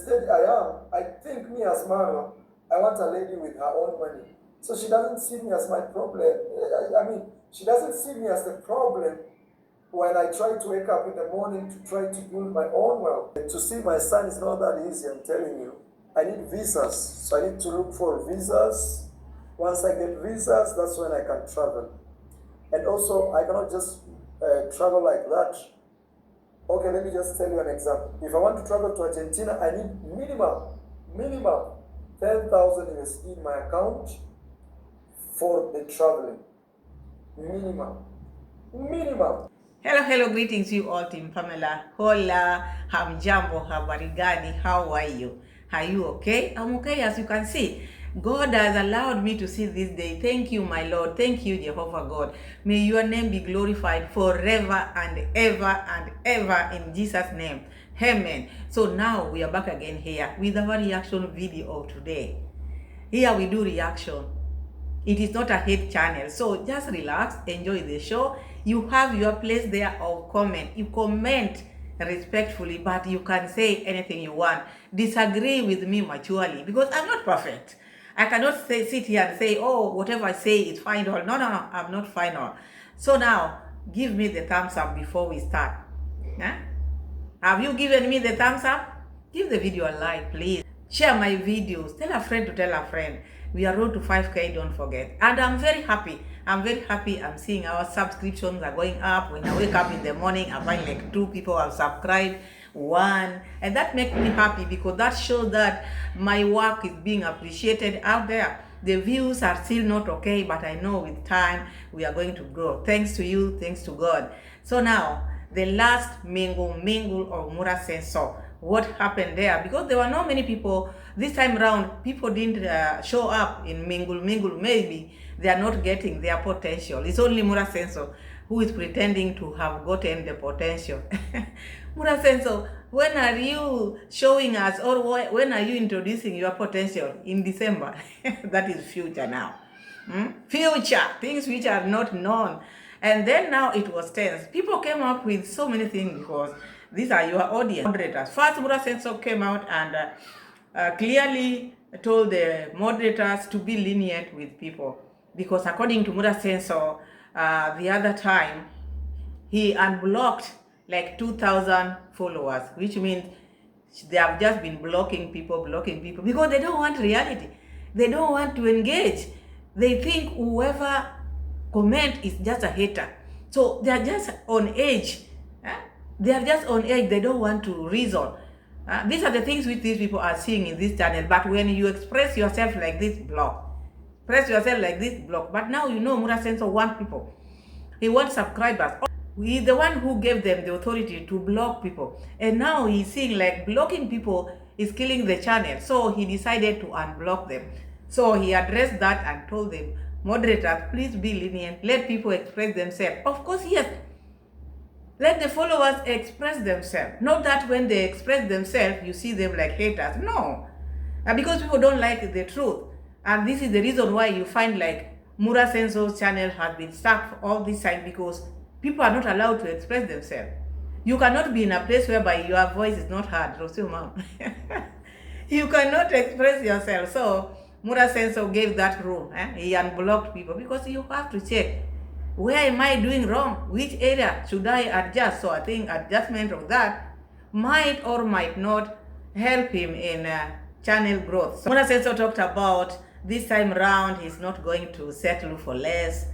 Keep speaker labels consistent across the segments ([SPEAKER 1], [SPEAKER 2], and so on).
[SPEAKER 1] stage I am, I think me as Marwa, I want a lady with her own money. So she doesn't see me as my problem. I mean, she doesn't see me as the problem when I try to wake up in the morning to try to build my own wealth. To see my son is not that easy, I'm telling you. I need visas, so I need to look for visas. Once I get visas, that's when I can travel. And also, I cannot just travel like that. Okay, let me just tell you an example. If I want to travel to Argentina, I need minimum 10,000 USD in my account for the traveling. Minimum.
[SPEAKER 2] Hello, greetings you all, Team Pamela. Hola, hamjambo, habari gani, how are you? Are you okay? I'm okay, as you can see. God has allowed me to see this day. Thank you, my Lord. Thank you, Jehovah God. May your name be glorified forever and ever in Jesus' name. Amen. So now we are back again here with our reaction video of today. Here we do reaction. It is not a hate channel, so just relax, enjoy the show. You have your place there of comment. You comment respectfully, but you can say anything you want. Disagree with me maturely, because I'm not perfect. I cannot sit here and say, oh, whatever I say is final. No, I'm not final. So now, give me the thumbs up before we start. Huh? Have you given me the thumbs up? Give the video a like, please. Share my videos. Tell a friend to tell a friend. We are road to 5K, don't forget. And I'm very happy. I'm seeing our subscriptions are going up. When I wake up in the morning, I find like 2 people have subscribed, 1. And that makes me happy, because that shows that my work is being appreciated out there. The views are still not okay, but I know with time we are going to grow. Thanks to you, thanks to God. So now, the last mingle of Mura Sensor. What happened there? Because there were not many people this time around. People didn't show up in mingle. Maybe they are not getting their potential. It's only Mura Sensor who is pretending to have gotten the potential. Mura Sensor, when are you showing us, or when are you introducing your potential? In December. That is future now. Future, things which are not known. And then now it was tense. People came up with so many things, because these are your audience moderators. First, Mura Sensor came out and clearly told the moderators to be lenient with people, because according to Mura Sensor, the other time he unblocked like 2,000 followers, which means they have just been blocking people, because they don't want reality. They don't want to engage. They think whoever comment is just a hater. So they are just on edge. They are just on edge. They don't want to reason. These are the things which these people are seeing in this channel. But when you express yourself like this, block. But now you know Mura Sensor wants people. He wants subscribers. He's the one who gave them the authority to block people. And now he's seeing like blocking people is killing the channel. So he decided to unblock them. So he addressed that and told them, moderators, please be lenient. Let people express themselves. Of course, yes. Let the followers express themselves. Not that when they express themselves, you see them like haters. No. Because people don't like the truth. And this is the reason why you find like Mura Sensor's channel has been stuck for all this time, because people are not allowed to express themselves. You cannot be in a place whereby your voice is not heard. You cannot express yourself. So Mura Sensor gave that room. He unblocked people, because you have to check, where am I doing wrong? Which area should I adjust? So I think adjustment of that might or might not help him in channel growth. So Mura Sensor talked about this time around he's not going to settle for less,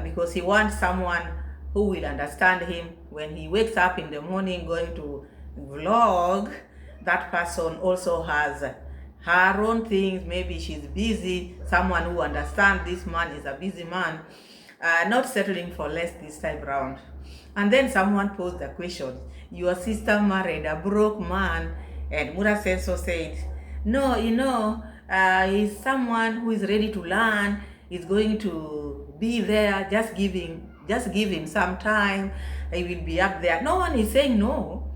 [SPEAKER 2] because he wants someone who will understand him. When he wakes up in the morning going to vlog, that person also has her own things. Maybe she's busy. Someone who understands this man is a busy man, not settling for less this time around. And then someone posed the question, your sister married a broke man? And Mura Sensor said, no, he's someone who is ready to learn, is going to be there, just give him some time, he will be up there. No one is saying no.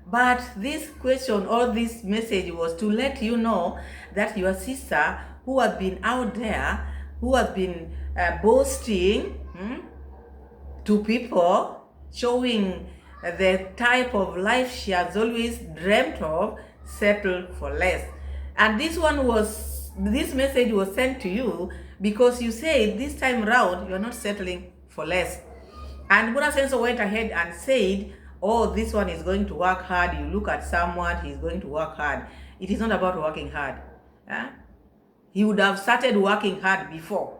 [SPEAKER 2] But this question or this message was to let you know that your sister, who has been out there, who has been boasting to people, showing the type of life she has always dreamt of, settle for less. And this message was sent to you because you said this time round you're not settling for less. And Mura Senso went ahead and said, oh, this one is going to work hard. You look at someone, he's going to work hard. It is not about working hard. He would have started working hard before.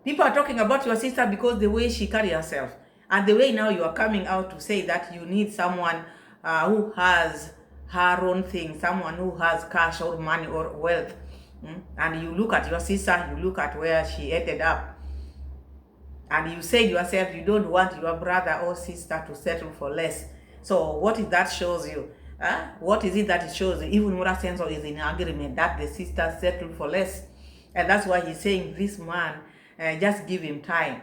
[SPEAKER 2] People are talking about your sister because the way she carries herself. And the way now you are coming out to say that you need someone who has her own thing, someone who has cash or money or wealth. And you look at your sister, you look at where she ended up. And you said yourself you don't want your brother or sister to settle for less. So what is that shows you? What is it that it shows you? Even Mura Senso is in agreement that the sister settled for less. And that's why he's saying this man, just give him time.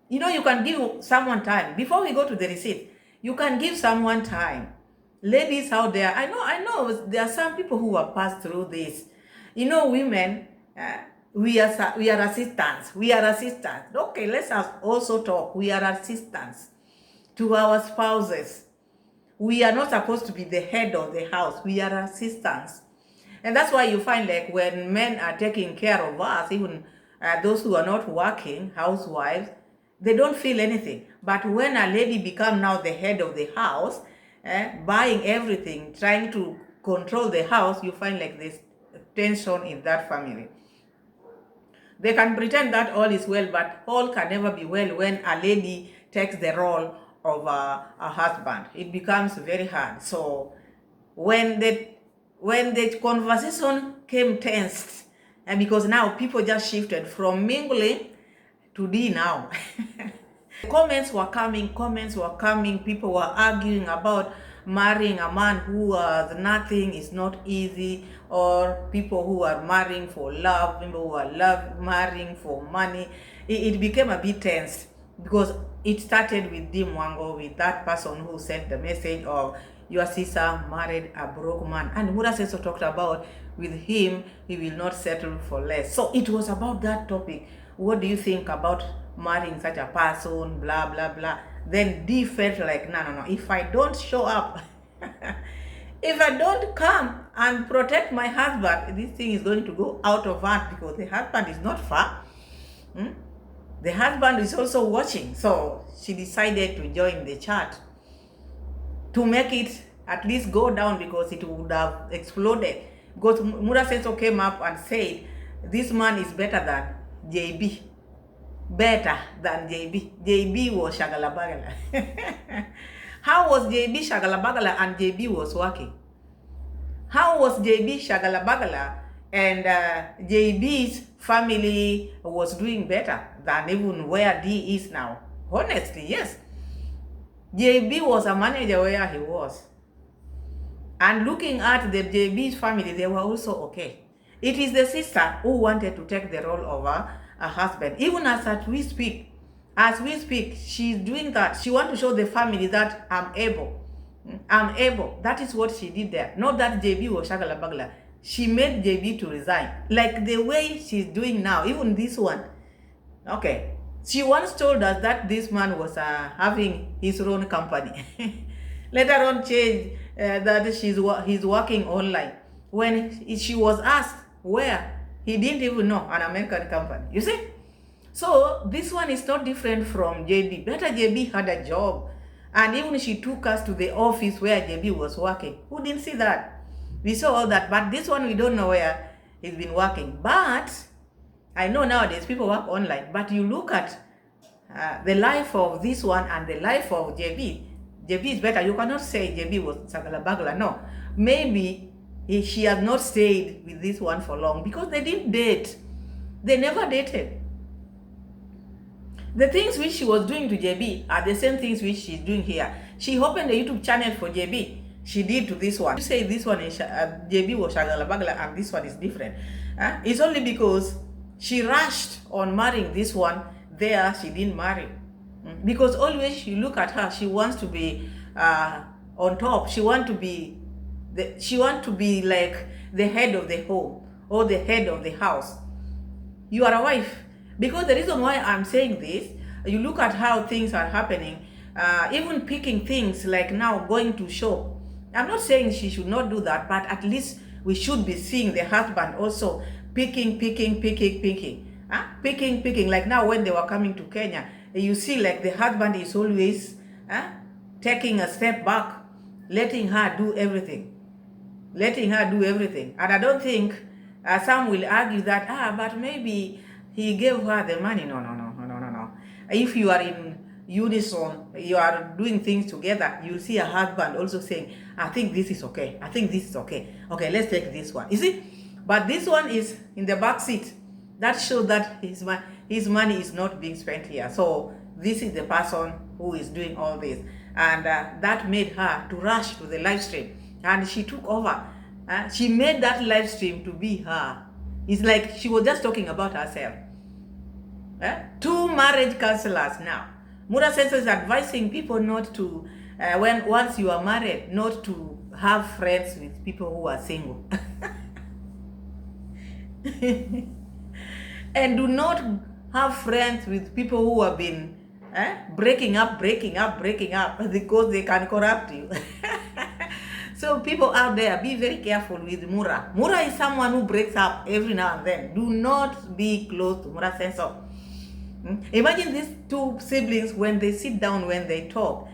[SPEAKER 2] You know, you can give someone time. Before we go to the receipt, you can give someone time. Ladies out there, I know there are some people who have passed through this. You know, women, we are assistants. We are assistants. Okay, let's also talk. We are assistants to our spouses. We are not supposed to be the head of the house. We are assistants. And that's why you find like when men are taking care of us, even those who are not working, housewives, they don't feel anything. But when a lady becomes now the head of the house, buying everything, trying to control the house, you find like this tension in that family. They can pretend that all is well, but all can never be well when a lady takes the role of a husband. It becomes very hard. So when the conversation came tense, and because now people just shifted from mingling to Dee now. Comments were coming, people were arguing about marrying a man who has nothing, is not easy, or people who are marrying for love, people who are marrying for money. It became a bit tense because it started with Dee Mwango, with that person who sent the message of your sister married a broke man. And Mura also talked about with him, he will not settle for less. So it was about that topic. What do you think about marrying such a person, blah, blah, blah. Then Dee felt like, no, if I don't show up, if I don't come and protect my husband, this thing is going to go out of hand because the husband is not far. The husband is also watching. So she decided to join the chat to make it at least go down because it would have exploded. Because Mura Senso came up and said, this man is better than JB. Better than JB. JB was Shagalabagala. How was JB Shagalabagala and JB was working? How was JB Shagalabagala and JB's family was doing better than even where Dee is now? Honestly, yes. JB was a manager where he was. And looking at the JB's family, they were also okay. It is the sister who wanted to take the role of a husband. Even as we speak, she's doing that. She wants to show the family that I'm able. That is what she did there. Not that JB was Shagala Bagala. She made JB to resign. Like the way she's doing now, even this one. Okay. She once told us that this man was having his own company. Later on changed that he's working online. When she was asked where, he didn't even know, an American company. You see? So this one is not different from JB. Better JB had a job. And even she took us to the office where JB was working. Who didn't see that? We saw all that. But this one, we don't know where he's been working. But I know nowadays people work online. But you look at the life of this one and the life of JB. JB is better. You cannot say JB was Sagala Bagala. No. Maybe she has not stayed with this one for long because they didn't date. They never dated. The things which she was doing to JB are the same things which she's doing here. She opened a YouTube channel for JB. She did to this one. You say this one is JB was Shagala Bagala and this one is different. It's only because she rushed on marrying this one. There she didn't marry. Because always you look at her, she wants to be on top. She wants to be like the head of the home or the head of the house. You are a wife. Because the reason why I'm saying this, you look at how things are happening. even picking things like now going to shop. I'm not saying she should not do that, but at least we should be seeing the husband also picking. Picking. Like now when they were coming to Kenya, you see like the husband is always taking a step back, letting her do everything. And I don't think some will argue that, but maybe he gave her the money. No. If you are in unison, you are doing things together, you'll see a husband also saying, I think this is okay. Okay, let's take this one. You see? But this one is in the back seat. That shows that his money is not being spent here. So this is the person who is doing all this. And that made her to rush to the live stream. And she took over. She made that live stream to be her. It's like she was just talking about herself. 2 marriage counselors now. Mura Senso is advising people not to, once you are married, not to have friends with people who are single. And do not have friends with people who have been breaking up because they can corrupt you. So people out there, be very careful with Mura. Mura is someone who breaks up every now and then. Do not be close to Mura Senso. Imagine these 2 siblings when they sit down, when they talk.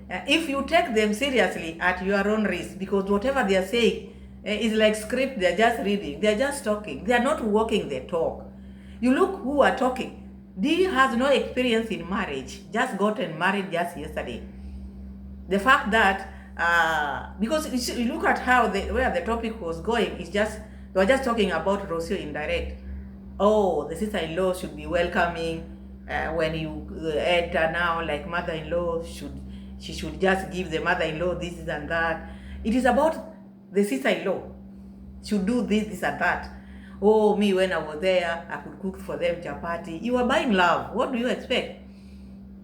[SPEAKER 2] If you take them seriously at your own risk, because whatever they are saying is like script, they are just reading, they are just talking. They are not walking their talk. You look who are talking. Dee has no experience in marriage, just gotten married just yesterday. The fact that, because you look at how where the topic was going, it's just, they were just talking about Rocio indirect. Oh, the sister-in-law should be welcoming. When you enter now, like mother-in-law, she should just give the mother-in-law this and that. It is about the sister-in-law should do this and that. Oh, me, when I was there, I could cook for them chapati. You are buying love. What do you expect?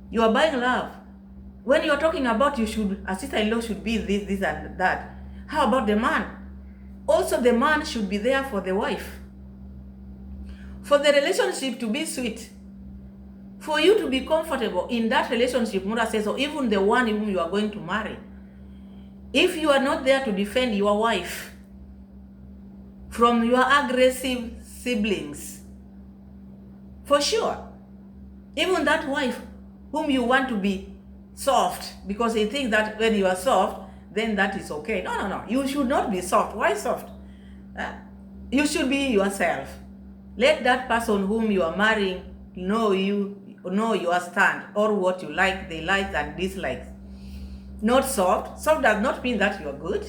[SPEAKER 2] You are buying love. When you are talking about a sister-in-law should be this and that. How about the man? Also, the man should be there for the wife. For the relationship to be sweet. For you to be comfortable in that relationship, Mura says, or even the one whom you are going to marry. If you are not there to defend your wife from your aggressive siblings, for sure, even that wife whom you want to be soft, because he thinks that when you are soft, then that is okay. No. You should not be soft. Why soft? You should be yourself. Let that person whom you are marrying know your stand, or what you like, they like and dislikes. Not soft. Soft does not mean that you are good.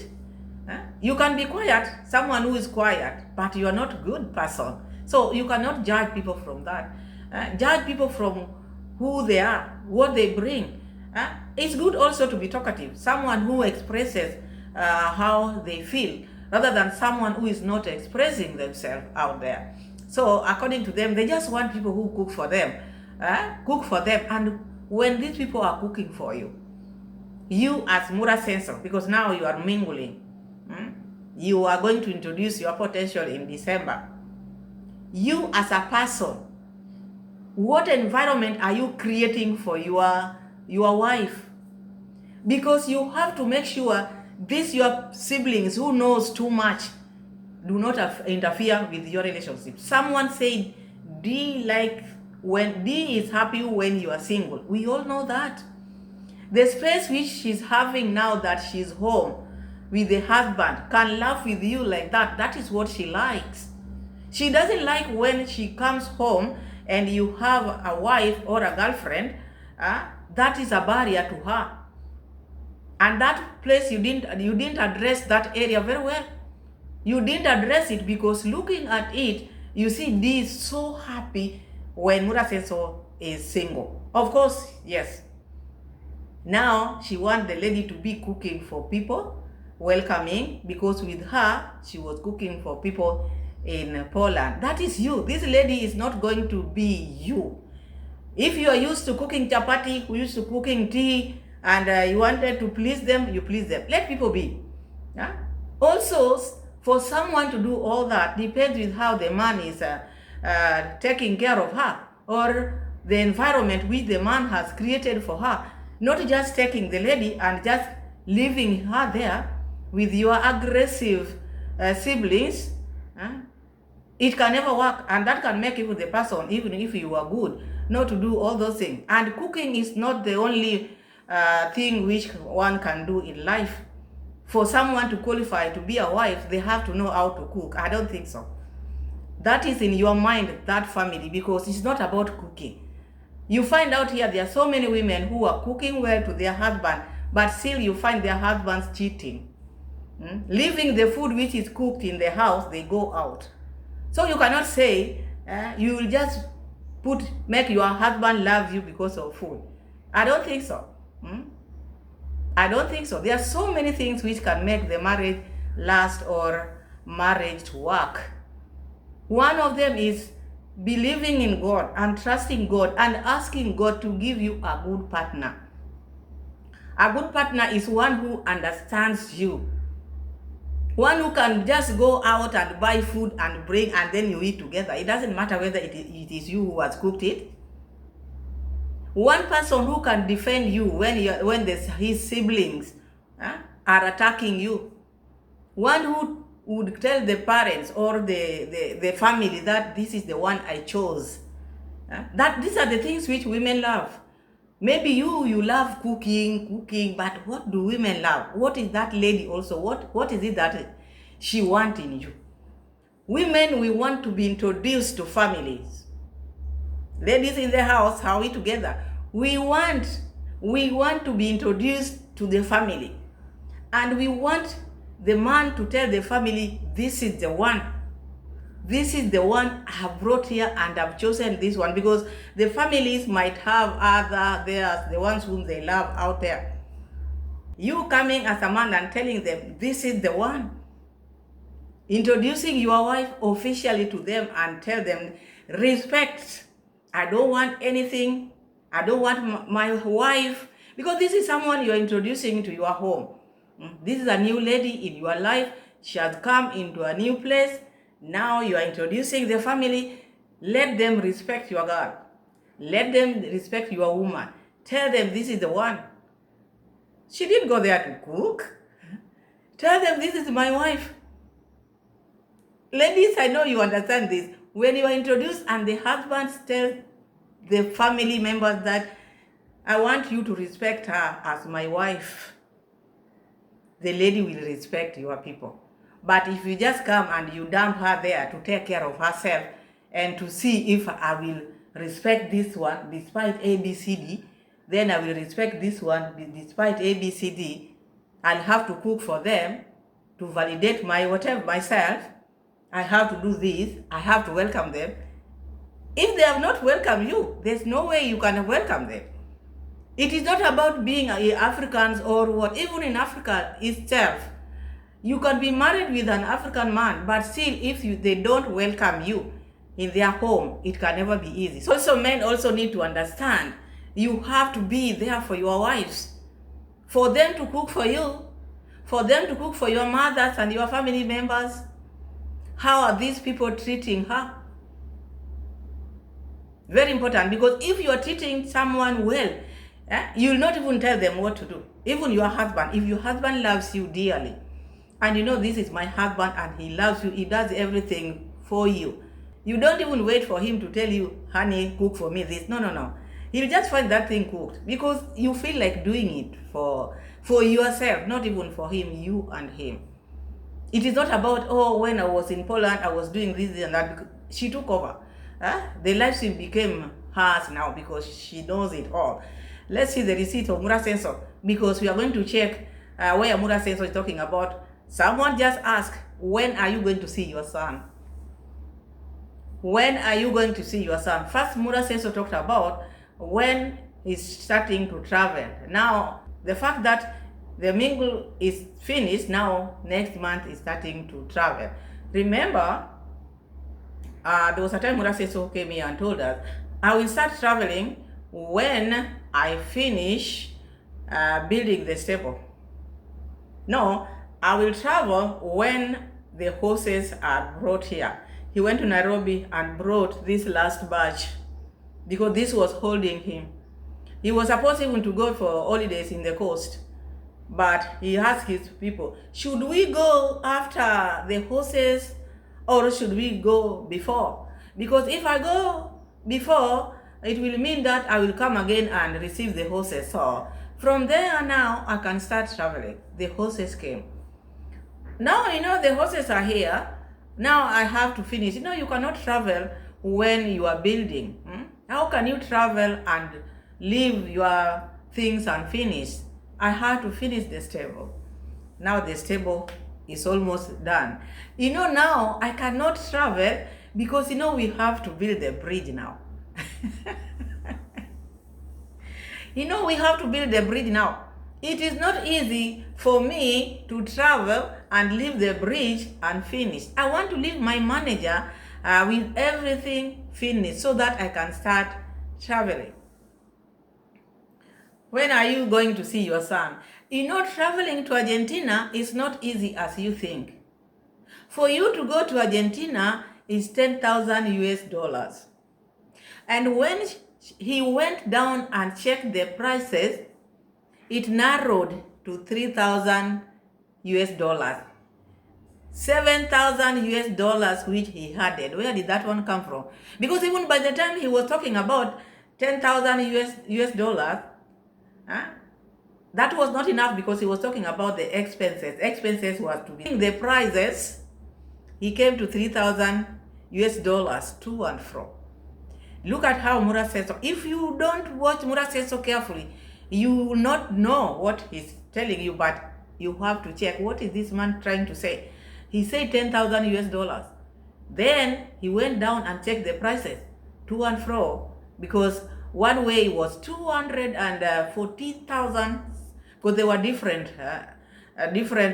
[SPEAKER 2] You can be quiet, someone who is quiet, but you are not a good person. So you cannot judge people from that. Judge people from who they are, what they bring. It's good also to be talkative, someone who expresses how they feel, rather than someone who is not expressing themselves out there. So according to them, they just want people who cook for them. And when these people are cooking for you, you as Mura Senso, because now you are mingling, you are going to introduce your potential in December. You as a person, what environment are you creating for your wife? Because you have to make sure your siblings who knows too much do not interfere with your relationship. Someone said Dee is happy when you are single. We all know that. The space which she's having now that she's home with the husband, can laugh with you like that. That is what she likes. She doesn't like when she comes home and you have a wife or a girlfriend. That is a barrier to her. And that place you didn't address that area very well. You didn't address it because looking at it, you see Dee is so happy when Mura Senso is single. Of course, yes. Now she wants the lady to be cooking for people, welcoming, because with her, she was cooking for people in Poland. That is you. This lady is not going to be you. If you are used to cooking chapati, who used to cooking tea, and you wanted to please them, you please them. Let people be. Also, for someone to do all that depends with how the man is taking care of her, or the environment which the man has created for her. Not just taking the lady and just leaving her there with your aggressive siblings. It can never work, and that can make even the person, even if you are good, not to do all those things. And cooking is not the only thing which one can do in life. For someone to qualify to be a wife, they have to know how to cook. I don't think so. That is in your mind, that family, because it's not about cooking. You find out here there are so many women who are cooking well to their husband, but still you find their husbands cheating. Leaving the food which is cooked in the house, they go out. So you cannot say you will just make your husband love you because of food. I don't think so. I don't think so. There are so many things which can make the marriage last or marriage to work. One of them is believing in God and trusting God and asking God to give you a good partner. A good partner is one who understands you. One who can just go out and buy food and bring and then you eat together. It doesn't matter whether it is you who has cooked it. One person who can defend you when his siblings are attacking you. One who would tell the parents or the family that this is the one I chose. That these are the things which women love. Maybe you love cooking, but what do women love? What is that lady also? What is it that she wants in you? Women, we want to be introduced to families. Ladies in the house, how are we together? We want to be introduced to the family. And we want the man to tell the family, this is the one. This is the one I have brought here and I've chosen this one, because the families might have the ones whom they love out there. You coming as a man and telling them, this is the one. Introducing your wife officially to them and tell them, respect. I don't want anything. I don't want my wife, because this is someone you're introducing to your home. This is a new lady in your life. She has come into a new place. Now you are introducing the family. Let them respect your girl. Let them respect your woman. Tell them this is the one. She didn't go there to cook. Tell them this is my wife. Ladies, I know you understand this. When you are introduced and the husbands tell the family members that I want you to respect her as my wife, the lady will respect your people. But if you just come and you dump her there to take care of herself and to see if I will respect this one despite ABCD, then I will respect this one despite ABCD. I'll have to cook for them to validate myself. I have to do this. I have to welcome them. If they have not welcomed you, there's no way you can welcome them. It is not about being Africans or what. Even in Africa itself, you can be married with an African man, but still if they don't welcome you in their home, it can never be easy. So men also need to understand, you have to be there for your wives, for them to cook for you, for them to cook for your mothers and your family members. How are these people treating her? Very important, because if you are treating someone well, you will not even tell them what to do. Even your husband, if your husband loves you dearly, and you know this is my husband and he loves you, he does everything for you, you don't even wait for him to tell you, honey, cook for me this. No. He'll just find that thing cooked because you feel like doing it for yourself, not even for him, you and him. It is not about, oh, when I was in Poland, I was doing this and that. She took over. The life stream became hers now because she knows it all. Let's see the receipt of Mura Sensor, because we are going to check where Mura Sensor is talking about. Someone just asked, when are you going to see your son? When are you going to see your son? First, Mura Sensor talked about when he's starting to travel. Now, the fact that the mingle is finished, now next month is starting to travel. Remember, there was a time Mura Sensor came here and told us, I will start traveling when I finish building the stable. No, I will travel when the horses are brought here. He went to Nairobi and brought this last batch because this was holding him. He was supposed even to go for holidays in the coast. But he asked his people, should we go after the horses or should we go before? Because if I go before, it will mean that I will come again and receive the horses. So from there now, I can start traveling. The horses came. Now, the horses are here. Now I have to finish. You cannot travel when you are building. How can you travel and leave your things unfinished? I had to finish the stable. Now the stable is almost done. Now I cannot travel because we have to build a bridge now. We have to build a bridge now. It is not easy for me to travel and leave the bridge unfinished. I want to leave my manager with everything finished so that I can start traveling. When are you going to see your son? Traveling to Argentina is not easy as you think. For you to go to Argentina is $10,000. And when he went down and checked the prices, it narrowed to $3,000. $7,000 which he added. Where did that one come from? Because even by the time he was talking about $10,000, that was not enough because he was talking about the expenses. Expenses was to be the prices. He came to $3,000 to and fro. Look at how Mura says so. If you don't watch Mura says so carefully, you will not know what he's telling you, but you have to check what is this man trying to say. He said $10,000. Then he went down and checked the prices to and fro because one way was 214,000 because they were different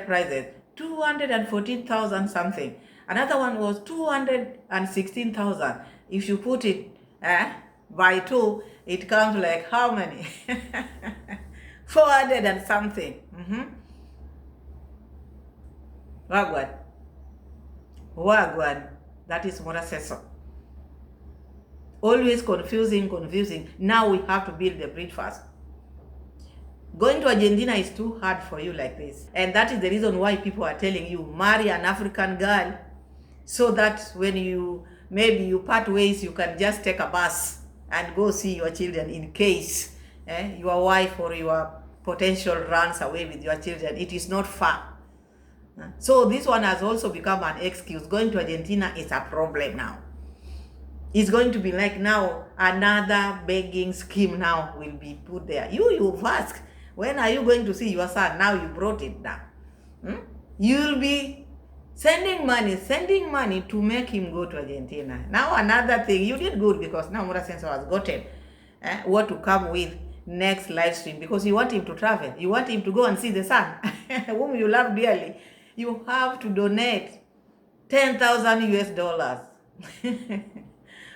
[SPEAKER 2] prices. 214,000 something. Another one was 216,000. If you put it by 2, it comes like how many? 400 and something. Wagwan. That is Mura says so. Always confusing. Now we have to build the bridge first. Going to Argentina is too hard for you like this. And that is the reason why people are telling you, marry an African girl so that when maybe you part ways, you can just take a bus and go see your children in case your wife or your potential runs away with your children. It is not far. So this one has also become an excuse. Going to Argentina is a problem now. It's going to be like now another begging scheme now will be put there. You've asked, when are you going to see your son? Now you brought it down. You'll be sending money to make him go to Argentina. Now another thing, you did good because now Mura Sensor has gotten what to come with next live stream because you want him to travel. You want him to go and see the son whom you love dearly. You have to donate $10,000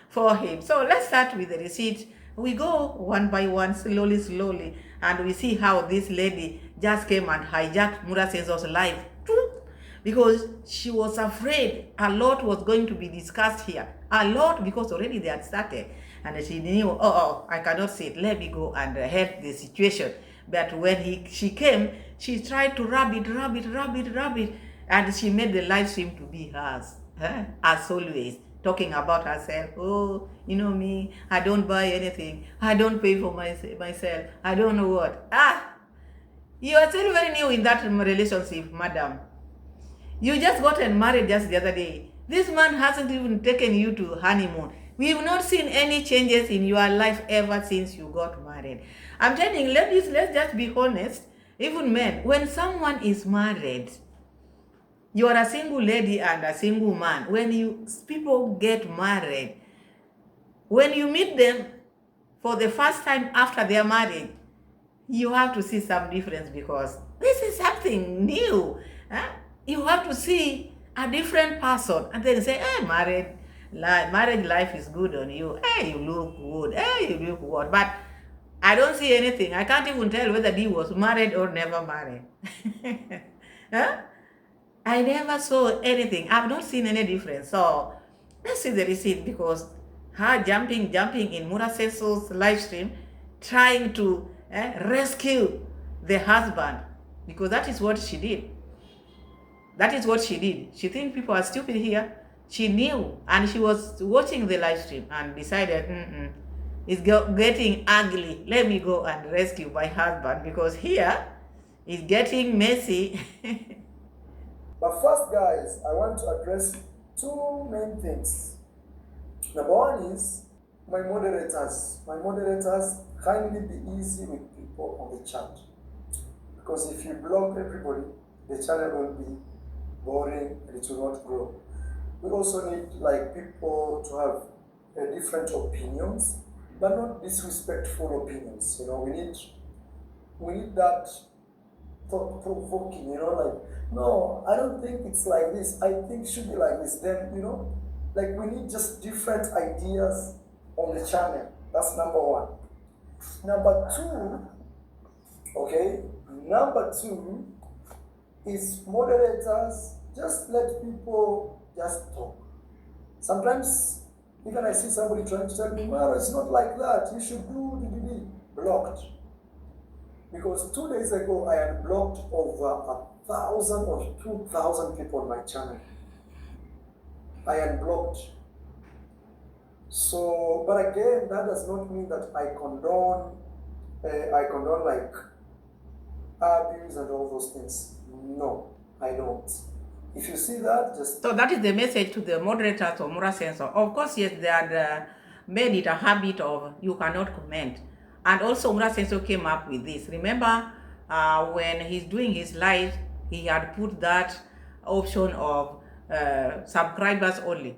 [SPEAKER 2] for him. So let's start with the receipt. We go one by one, slowly, and we see how this lady just came and hijacked Mura Sensor's life because she was afraid a lot was going to be discussed here. A lot because already they had started. And she knew, I cannot see it. Let me go and help the situation. But when she came, she tried to rub it, and she made the live stream to be hers, as always, talking about herself. Oh, me, I don't buy anything. I don't pay for myself. I don't know what. You are still very new in that relationship, madam. You just gotten married just the other day. This man hasn't even taken you to honeymoon. We've not seen any changes in your life ever since you got married. I'm telling you, ladies, let's just be honest. Even men, when someone is married, you are a single lady and a single man. When people get married, when you meet them for the first time after they are married, you have to see some difference because this is something new. You have to see a different person and then say, marriage life is good on you. You look good. You look good. But I don't see anything. I can't even tell whether Dee was married or never married. I never saw anything. I've not seen any difference. So let's see the receipt because her jumping in Mura Sensor's live stream trying to rescue the husband, because that is what she did. That is what she did. She thinks people are stupid here. She knew, and she was watching the live stream and decided, it's getting ugly. Let me go and rescue my husband, because here it's getting messy.
[SPEAKER 1] But first, guys, I want to address two main things. Number one is my moderators. My moderators, kindly be easy with people on the chat. Because if you block everybody, the channel will be boring and it will not grow. We also need people to have different opinions, but not disrespectful opinions. We need that thought-provoking, no, I don't think it's like this. I think it should be like this. Then, we need just different ideas on the channel. That's number one. Number two is moderators, just let people just talk. Sometimes, even I see somebody trying to tell me, Mara, it's not like that. You should do blocked. Because 2 days ago, I had blocked over 1,000 or 2,000 people on my channel. I had blocked. So, but again, that does not mean that I condone abuse and all those things. No, I don't. If you see that, just...
[SPEAKER 2] So that is the message to the moderators of Mura Sensor. Of course, yes, they had made it a habit of you cannot comment. And also Mura Sensor came up with this. Remember, when he's doing his live, he had put that option of subscribers only.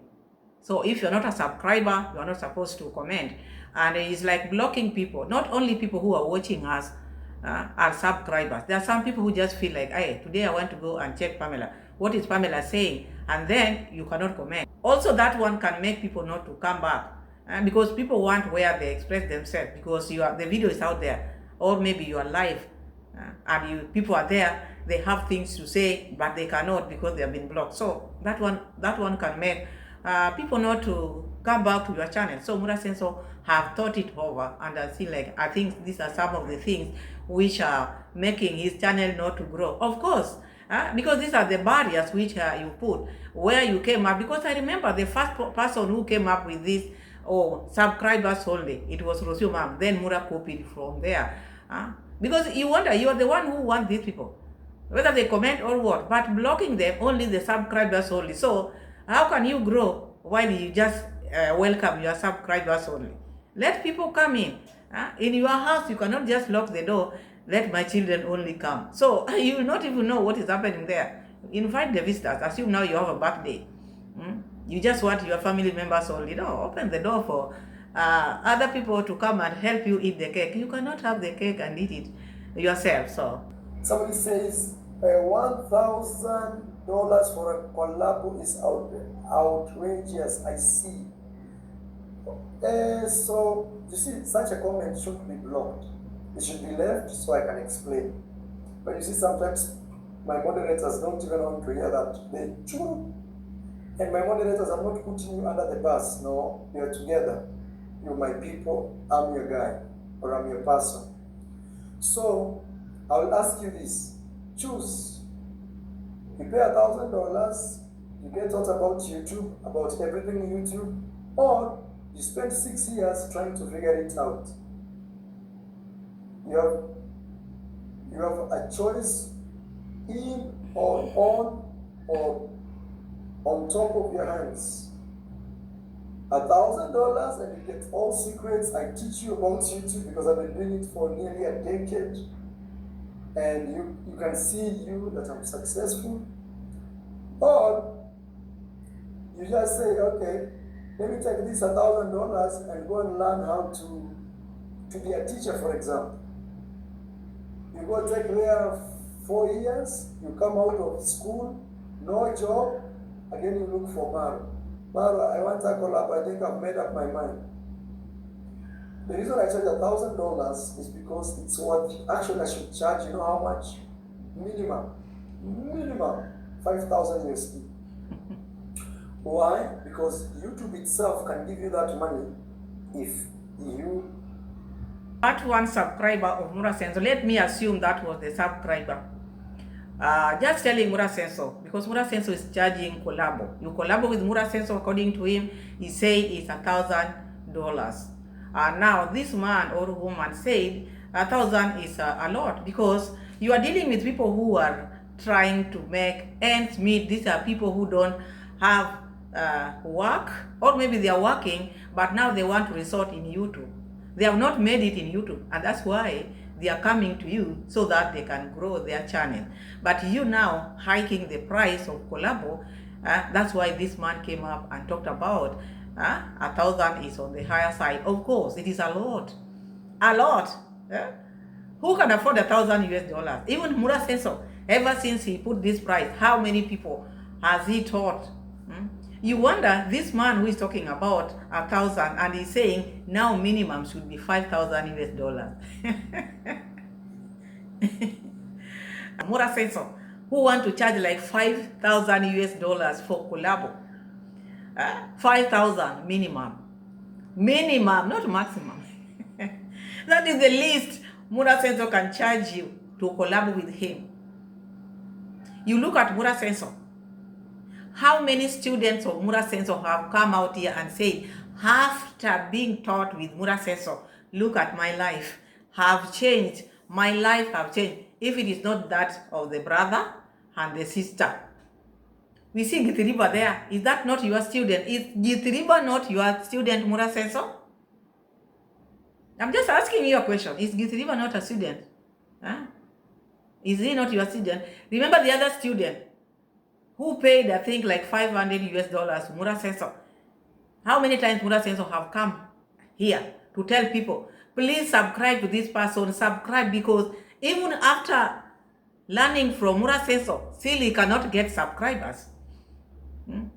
[SPEAKER 2] So if you're not a subscriber, you're not supposed to comment. And he's like blocking people, not only people who are watching us are subscribers. There are some people who just feel like, hey, today I want to go and check Pamela. What is Pamela saying? And then you cannot comment. Also, that one can make people not to come back. Because people want where they express themselves, because the video is out there, or maybe you are live and people are there, they have things to say, but they cannot because they have been blocked. So that one can make people not to come back to your channel. So Mura Sensor have thought it over, and I think these are some of the things which are making his channel not to grow. Of course, because these are the barriers which you put where you came up. Because I remember the first person who came up with this, subscribers only, it was Rosio Mom. Then Mura copied from there. Because you wonder, you are the one who wants these people, whether they comment or what, but blocking them, only the subscribers only. So how can you grow while you just welcome your subscribers only? Let people come in. In your house, you cannot just lock the door, let my children only come. So you will not even know what is happening there. Invite the visitors. Assume now you have a birthday. You just want your family members only. No, open the door for other people to come and help you eat the cake. You cannot have the cake and eat it yourself. So
[SPEAKER 1] somebody says $1,000 for a collab is outrageous. I see. So you see, such a comment should be blocked. It should be left so I can explain. But you see, sometimes my moderators don't even want to hear that. They chew. And my moderators, I'm not putting you under the bus. No, we are together. You're my people, I'm your guy, or I'm your person. So, I will ask you this. Choose. You pay $1,000, you get taught about YouTube, about everything in YouTube, or you spend 6 years trying to figure it out. You have a choice in or on or on top of your hands. $1,000 and you get all secrets. I teach you about YouTube because I've been doing it for nearly a decade. And you can see that I'm successful. Or you just say, okay, let me take this $1,000 and go and learn how to be a teacher, for example. You go take there 4 years, you come out of school, no job, again you look for Marwa. Marwa, I want a collab, I think I've made up my mind. The reason I charge $1,000 is because it's what actually I should charge, you know how much? Minimum 5,000 USD. Why? Because YouTube itself can give you that money if you
[SPEAKER 2] That one subscriber of Mura Senso, let me assume that was the subscriber. Just telling Mura Senso, because Mura Senso is charging collabo. You collabo with Mura Senso, according to him, he said it's $1,000. Now this man or woman said 1,000 is a lot, because you are dealing with people who are trying to make ends meet. These are people who don't have work, or maybe they are working, but now they want to resort in YouTube. They have not made it in YouTube, and that's why they are coming to you so that they can grow their channel. But you now hiking the price of collabo, that's why this man came up and talked about 1,000 is on the higher side. Of course, it is a lot. A lot. Who can afford $1,000? Even Mura Senso, ever since he put this price, how many people has he taught? You wonder, this man who is talking about 1,000 and he's saying now minimum should be $5,000. Mura Senso, who want to charge like $5,000 for collabo. 5,000 minimum. Minimum, not maximum. That is the least Mura Senso can charge you to collab with him. You look at Mura Senso. How many students of Mura Senso have come out here and say, after being taught with Mura Senso, look at my life, have changed, my life have changed. If it is not that of the brother and the sister. We see Githiriba there. Is that not your student? Is Githiriba not your student, Mura Senso? I'm just asking you a question. Is Githiriba not a student? Is he not your student? Remember the other student who paid, I think, like $500 Mura Senso. How many times Mura Senso have come here to tell people, please subscribe to this person, subscribe, because even after learning from Mura Senso, still he cannot get subscribers.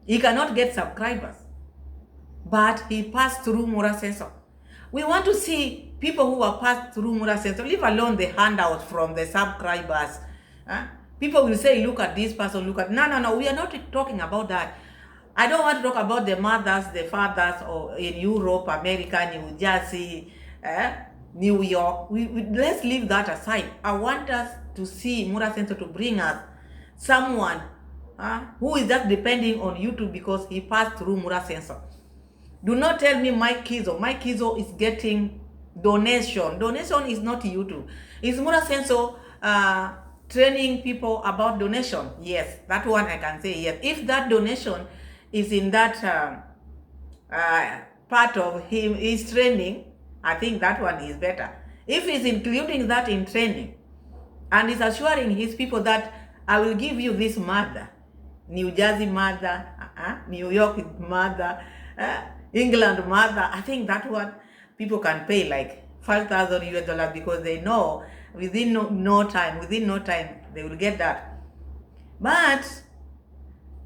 [SPEAKER 2] He cannot get subscribers. But he passed through Mura Senso. We want to see people who are passed through Mura Senso, leave alone the handouts from the subscribers. People will say, look at this person, look at... No, we are not talking about that. I don't want to talk about the mothers, the fathers, or in Europe, America, New Jersey, New York. Let's leave that aside. I want us to see Mura Senso to bring us someone who is just depending on YouTube because he passed through Mura Senso. Do not tell me Mike Kizo. Mike Kizo is getting donation. Donation is not YouTube. Is Mura Senso training people about donation? Yes, that one I can say yes. If that donation is in that part of him is training, I think that one is better. If he's including that in training and is assuring his people that I will give you this mother, New Jersey mother, New York mother, England mother, I think that one people can pay like $5,000 because they know within no time they will get that. But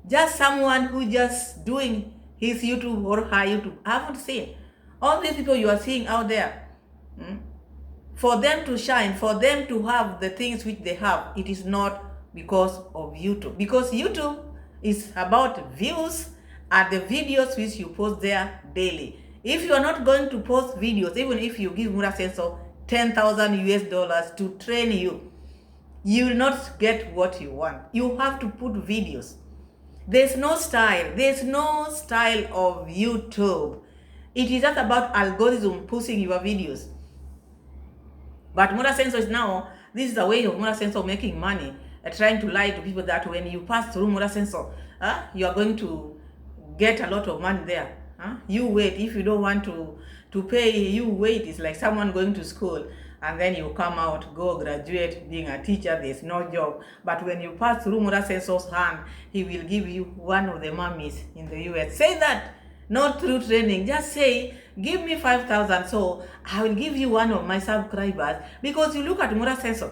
[SPEAKER 2] just someone who just doing his YouTube or her YouTube, I haven't seen all these people you are seeing out there. For them to shine, for them to have the things which they have, it is not because of YouTube. Because YouTube is about views and the videos which you post there daily. If you are not going to post videos, even if you give Mura Senso $10,000 to train you, you will not get what you want. You have to put videos. There's no style. There's no style of YouTube. It is just about algorithm pushing your videos. But Mura Senso is now, this is a way of Mura Senso making money, trying to lie to people that when you pass through Mura Senso, you are going to get a lot of money there. You wait. If you don't want to pay, you wait. It's like someone going to school and then you come out, go graduate, being a teacher, there's no job. But when you pass through Mura Senso's hand, he will give you one of the mummies in the US. Say that, not through training. Just say, give me 5,000, so I will give you one of my subscribers. Because you look at Mura Senso,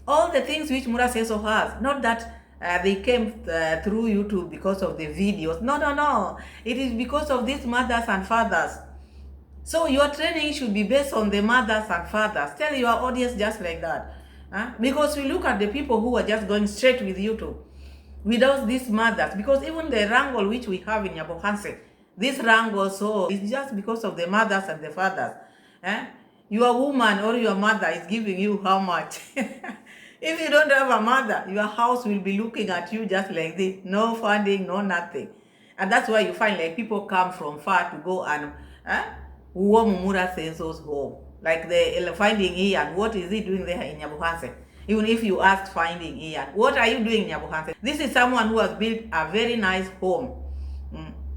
[SPEAKER 2] all the things which Mura Senso has, not that they came through YouTube because of the videos. No. It is because of these mothers and fathers. So your training should be based on the mothers and fathers. Tell your audience just like that. Because we look at the people who are just going straight with YouTube without these mothers. Because even the wrangle which we have in Yabohanse, this wrangle, so it's just because of the mothers and the fathers. Your woman or your mother is giving you how much? If you don't have a mother, your house will be looking at you just like this. No funding, no nothing. And that's why you find like people come from far to go and warm Mura Senso's home. Like the finding Ian, what is he doing there in Nyabuhanse? Even if you ask finding Ian, what are you doing in Nyabuhanse? This is someone who has built a very nice home.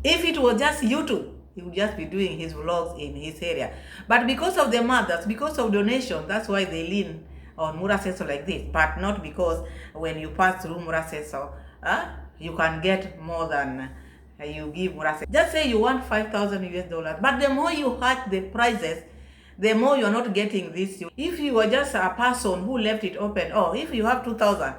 [SPEAKER 2] If it was just YouTube, he would just be doing his vlogs in his area. But because of the mothers, because of donations, that's why they lean on Mura Senso like this. But not because when you pass through Mura Senso, you can get more than you give Mura Senso. Just say you want 5,000 US dollars, but the more you hike the prices, the more you're not getting this. If you are just a person who left it open, or if you have 2,000,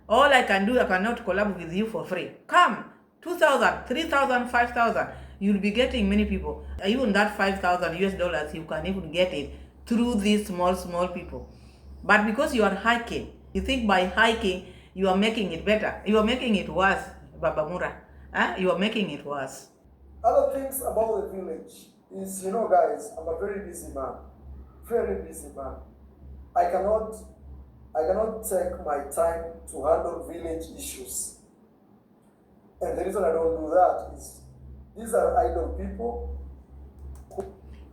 [SPEAKER 2] all I can do, I cannot collab with you for free. Come, 2,000, 3,000, 5,000. You'll be getting many people. Even that 5,000 US dollars, you can even get it through these small people. But because you are hiking, you think by hiking, you are making it better. You are making it worse, Baba Mura. You are making it worse.
[SPEAKER 1] Other things about the village is, guys, I'm a very busy man. Very busy man. I cannot take my time to handle village issues. And the reason I don't do that is these are idle people.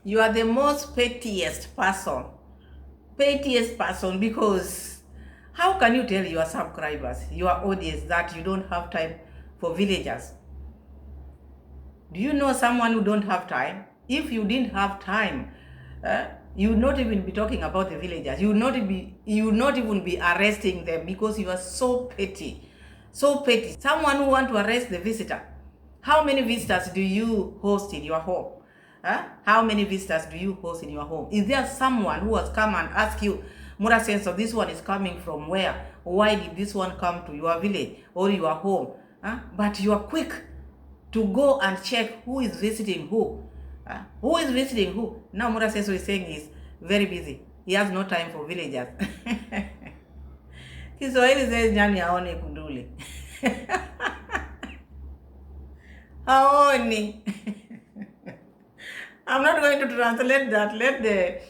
[SPEAKER 2] You are the most pettiest person. Pettiest person, because how can you tell your subscribers, your audience, that you don't have time for villagers? Do you know someone who don't have time? If you didn't have time, you would not even be talking about the villagers. You would not even be arresting them, because you are so petty. So petty. Someone who want to arrest the visitor. How many visitors do you host in your home? How many visitors do you host in your home? Is there someone who has come and asked you, Mura Senso, this one is coming from where? Why did this one come to your village or your home? But you are quick to go and check who is visiting who. Who is visiting who? Now Mura Senso is saying he's very busy. He has no time for villagers. Kiswahili says nyani aone kundule. Aoni. I'm not going to translate that. Let the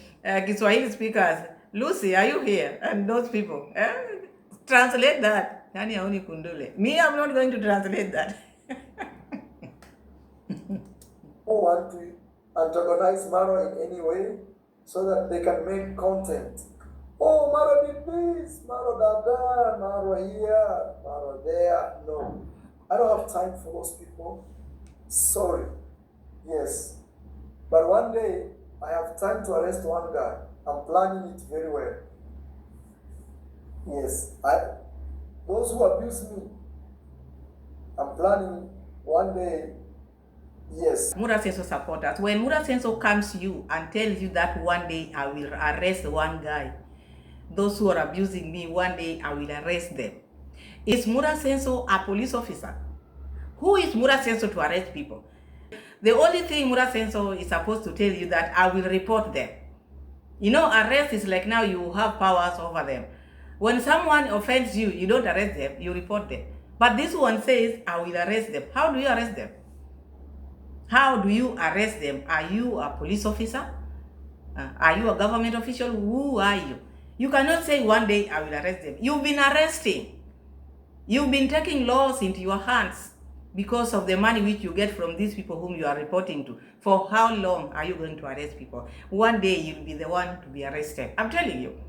[SPEAKER 2] Kiswahili speakers, Lucy, are you here? And those people, translate that. Nyani aone kundule. Me, I'm not going to translate that.
[SPEAKER 1] Who want to antagonize Marwa in any way so that they can make content. Oh, Marwa did this, Marwa that, Marwa here, Marwa there. No, I don't have time for those people. Sorry. Yes. But one day, I have time to arrest one guy. I'm planning it very well. Yes. Those who abuse me, I'm planning one day. Yes.
[SPEAKER 2] Mura Senso supporters. When Mura Senso comes to you and tells you that one day I will arrest one guy, those who are abusing me, one day I will arrest them. Is Mura Senso a police officer? Who is Mura Senso to arrest people? The only thing Mura Senso is supposed to tell you that I will report them. Arrest is like now you have powers over them. When someone offends you, you don't arrest them, you report them. But this one says, I will arrest them. How do you arrest them? How do you arrest them? Are you a police officer? Are you a government official? Who are you? You cannot say one day I will arrest them. You've been arresting. You've been taking laws into your hands because of the money which you get from these people whom you are reporting to. For how long are you going to arrest people? One day you'll be the one to be arrested. I'm telling you.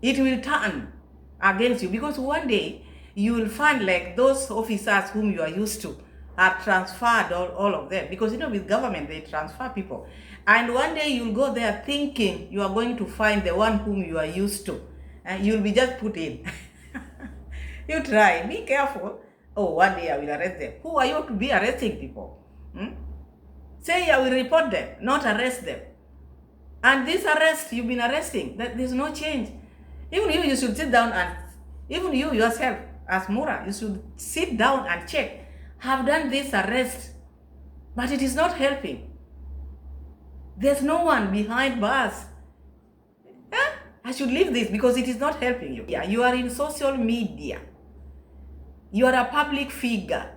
[SPEAKER 2] It will turn against you, because one day you will find like those officers whom you are used to are transferred, all of them. Because with government, they transfer people. And one day you'll go there thinking you are going to find the one whom you are used to. And you'll be just put in. You try, be careful. Oh, one day I will arrest them. Who are you to be arresting people? Say I will report them, not arrest them. And this arrest, you've been arresting, there's no change. Even you should sit down and, even you yourself, as Mura, you should sit down and check. Have done this arrest, but it is not helping. There's no one behind bars. I should leave this because it is not helping you. Yeah, you are in social media. You are a public figure.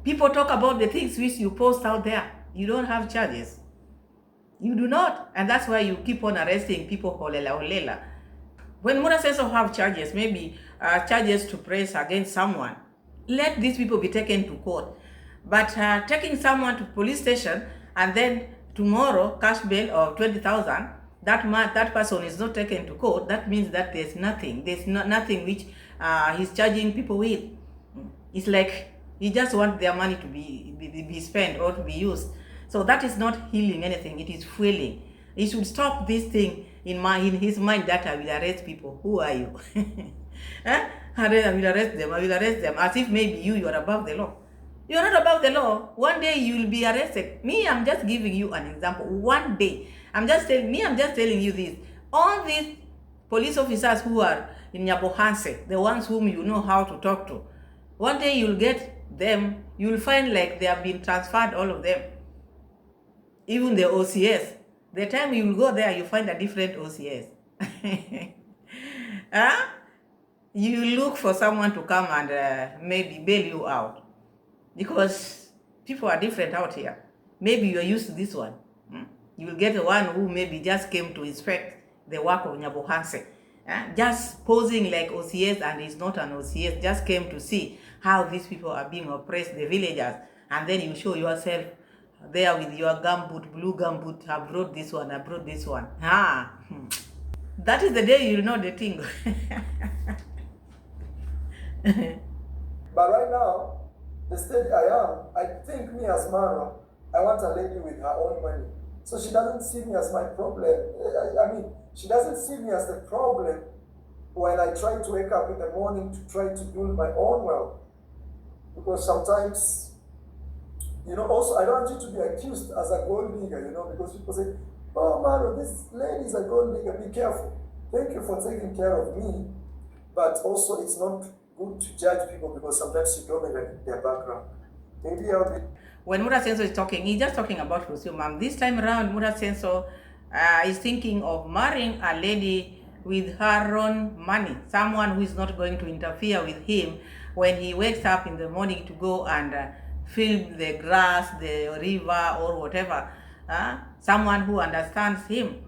[SPEAKER 2] People talk about the things which you post out there. You don't have charges. You do not. And that's why you keep on arresting people holela holela. When Mura says to have charges, maybe charges to press against someone, let these people be taken to court. But taking someone to police station and then tomorrow cash bail of 20,000, that person is not taken to court. That means that there's nothing. There's nothing which he's charging people with. It's like he just want their money to be spent or to be used. So that is not healing anything. It is fueling. He should stop this thing in his mind that I will arrest people. Who are you? I will arrest them. I will arrest them as if maybe you are above the law. You are not above the law. One day you will be arrested. Me, I'm just giving you an example. One day, I'm just telling you this. All these police officers who are in Nyabohanse, the ones whom you know how to talk to, one day you'll get them. You'll find like they have been transferred, all of them. Even the OCS. The time you will go there, you find a different OCS. Huh? You look for someone to come and maybe bail you out. Because people are different out here. Maybe you are used to this one. You will get the one who maybe just came to inspect the work of Nyabohanse. Just posing like OCS and is not an OCS. Just came to see how these people are being oppressed, the villagers. And then you show yourself there with your gumboot, blue gumboot. I brought this one, I brought this one. That is the day you know the thing.
[SPEAKER 1] But right now, the stage I am, I think me as Marwa, I want a lady with her own money. So she doesn't see me as my problem. I mean, she doesn't see me as the problem when I try to wake up in the morning to try to build my own wealth. Because sometimes, also I don't want you to be accused as a gold digger, because people say, oh Marwa, this lady is a gold digger, be careful. Thank you for taking care of me. But also it's not good to judge people because sometimes you don't know their background. Maybe I'll be...
[SPEAKER 2] When Mura Senso is talking, he's just talking about Rusio Mam. This time around, Mura Senso is thinking of marrying a lady with her own money. Someone who is not going to interfere with him when he wakes up in the morning to go and fill the grass, the river, or whatever. Someone who understands him.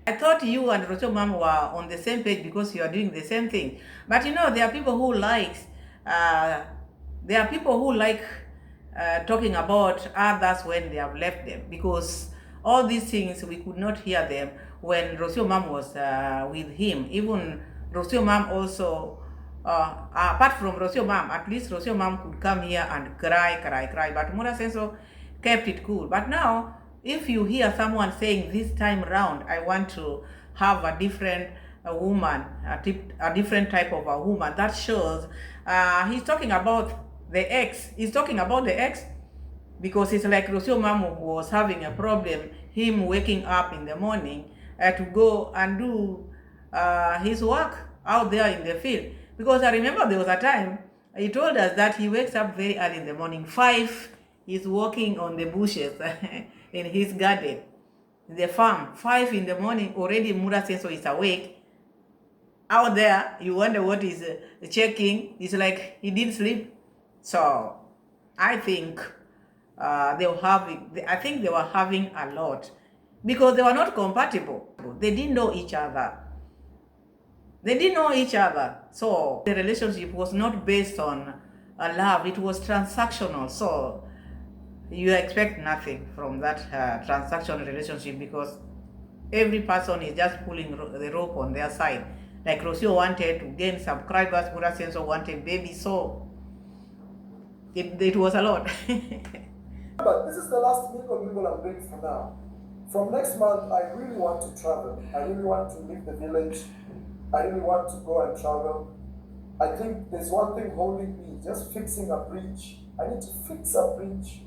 [SPEAKER 2] I thought you and Rocho Mam were on the same page because you are doing the same thing. But there are people who like talking about others when they have left them, because all these things we could not hear them when Rocio Mam was with him. Even Rocio Mam also, apart from Rocio Mam, at least Rocio Mam could come here and cry. But Mura Senso kept it cool. But now, if you hear someone saying this time round, I want to have a different woman, a different type of a woman, that shows he's talking about the ex. He's talking about the ex because it's like Rocio Mamu was having a problem, him waking up in the morning to go and do his work out there in the field. Because I remember there was a time he told us that he wakes up very early in the morning. 5, he's walking on the bushes in his garden, the farm. 5 in the morning, already Mura Senso is awake. Out there, you wonder what he's checking. It's like he didn't sleep. So I think they were having a lot because they were not compatible. They didn't know each other. So the relationship was not based on love. It was transactional. So you expect nothing from that transactional relationship because every person is just pulling the rope on their side. Like Rocio wanted to gain subscribers, Mura Senso wanted baby, so it was a lot.
[SPEAKER 1] But this is the last meal I'm doing for now. From next month, I really want to travel. I really want to leave the village. I really want to go and travel. I think there's one thing holding me, just fixing a bridge. I need to fix a bridge.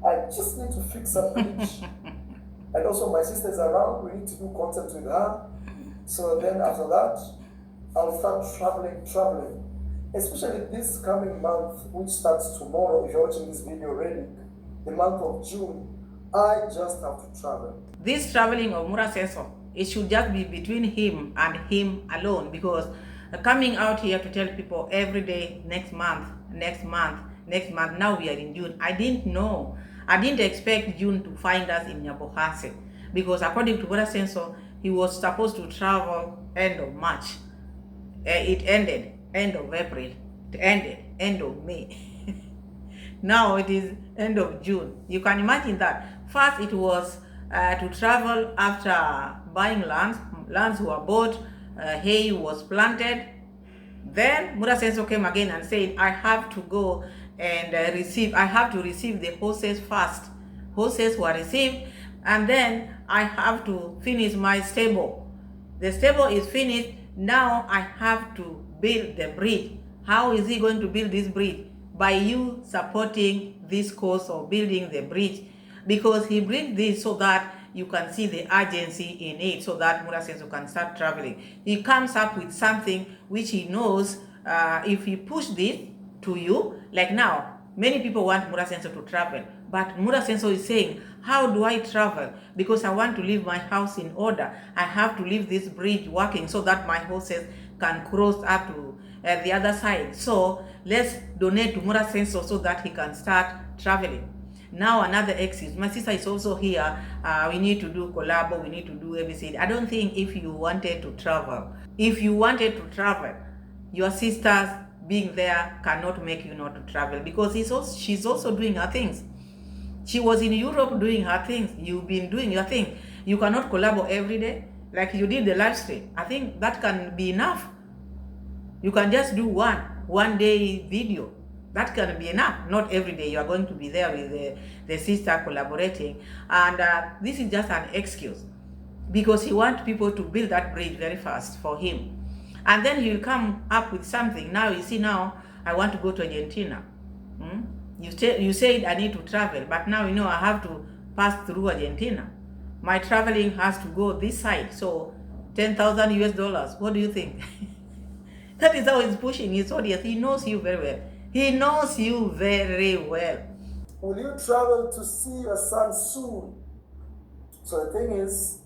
[SPEAKER 1] I just need to fix a bridge. And also my sister's around, we need to do content with her. So then after that, I'll start traveling. Especially this coming month, which starts tomorrow, if you're watching this video already, the month of June, I just have to travel.
[SPEAKER 2] This traveling of Mura Senso, it should just be between him and him alone, because coming out here to tell people every day, next month, now we are in June. I didn't know. I didn't expect June to find us in Nyabohanse. because according to Brother Senso, he was supposed to travel end of March. It ended end of April. It ended end of May. Now it is end of June. You can imagine that. First, it was to travel after buying lands. Lands were bought, hay was planted. Then Mura Senso came again and said, I have to go and I have to receive the horses first. Horses were received, and then I have to finish my stable. The stable is finished. Now I have to build the bridge. How is he going to build this bridge? By you supporting this cause of building the bridge, because he brings this so that you can see the urgency in it, so that Mura Senso can start traveling. He comes up with something which he knows, if he push this to you, like now, many people want Mura Senso to travel, but Mura Senso is saying, how do I travel? Because I want to leave my house in order. I have to leave this bridge working so that my horses can cross up to the other side. So let's donate to Mura Senso so that he can start traveling. Now another excuse. My sister is also here. We need to do collab. We need to do everything. I don't think if you wanted to travel, your sisters being there cannot make you not to travel, because she's also doing her things. She was in Europe doing her things. You've been doing your thing. You cannot collaborate every day like you did the live stream. I think that can be enough. You can just do one day video. That can be enough. Not every day you are going to be there with the sister collaborating. And this is just an excuse, because he wants people to build that bridge very fast for him. And then he'll come up with something. Now, you see, now I want to go to Argentina. You said I need to travel, but now you know I have to pass through Argentina. My traveling has to go this side. So $10,000. What do you think? That is how he's pushing his audience. He knows you very well. He knows you very well.
[SPEAKER 1] Will you travel to see your son soon? So the thing is,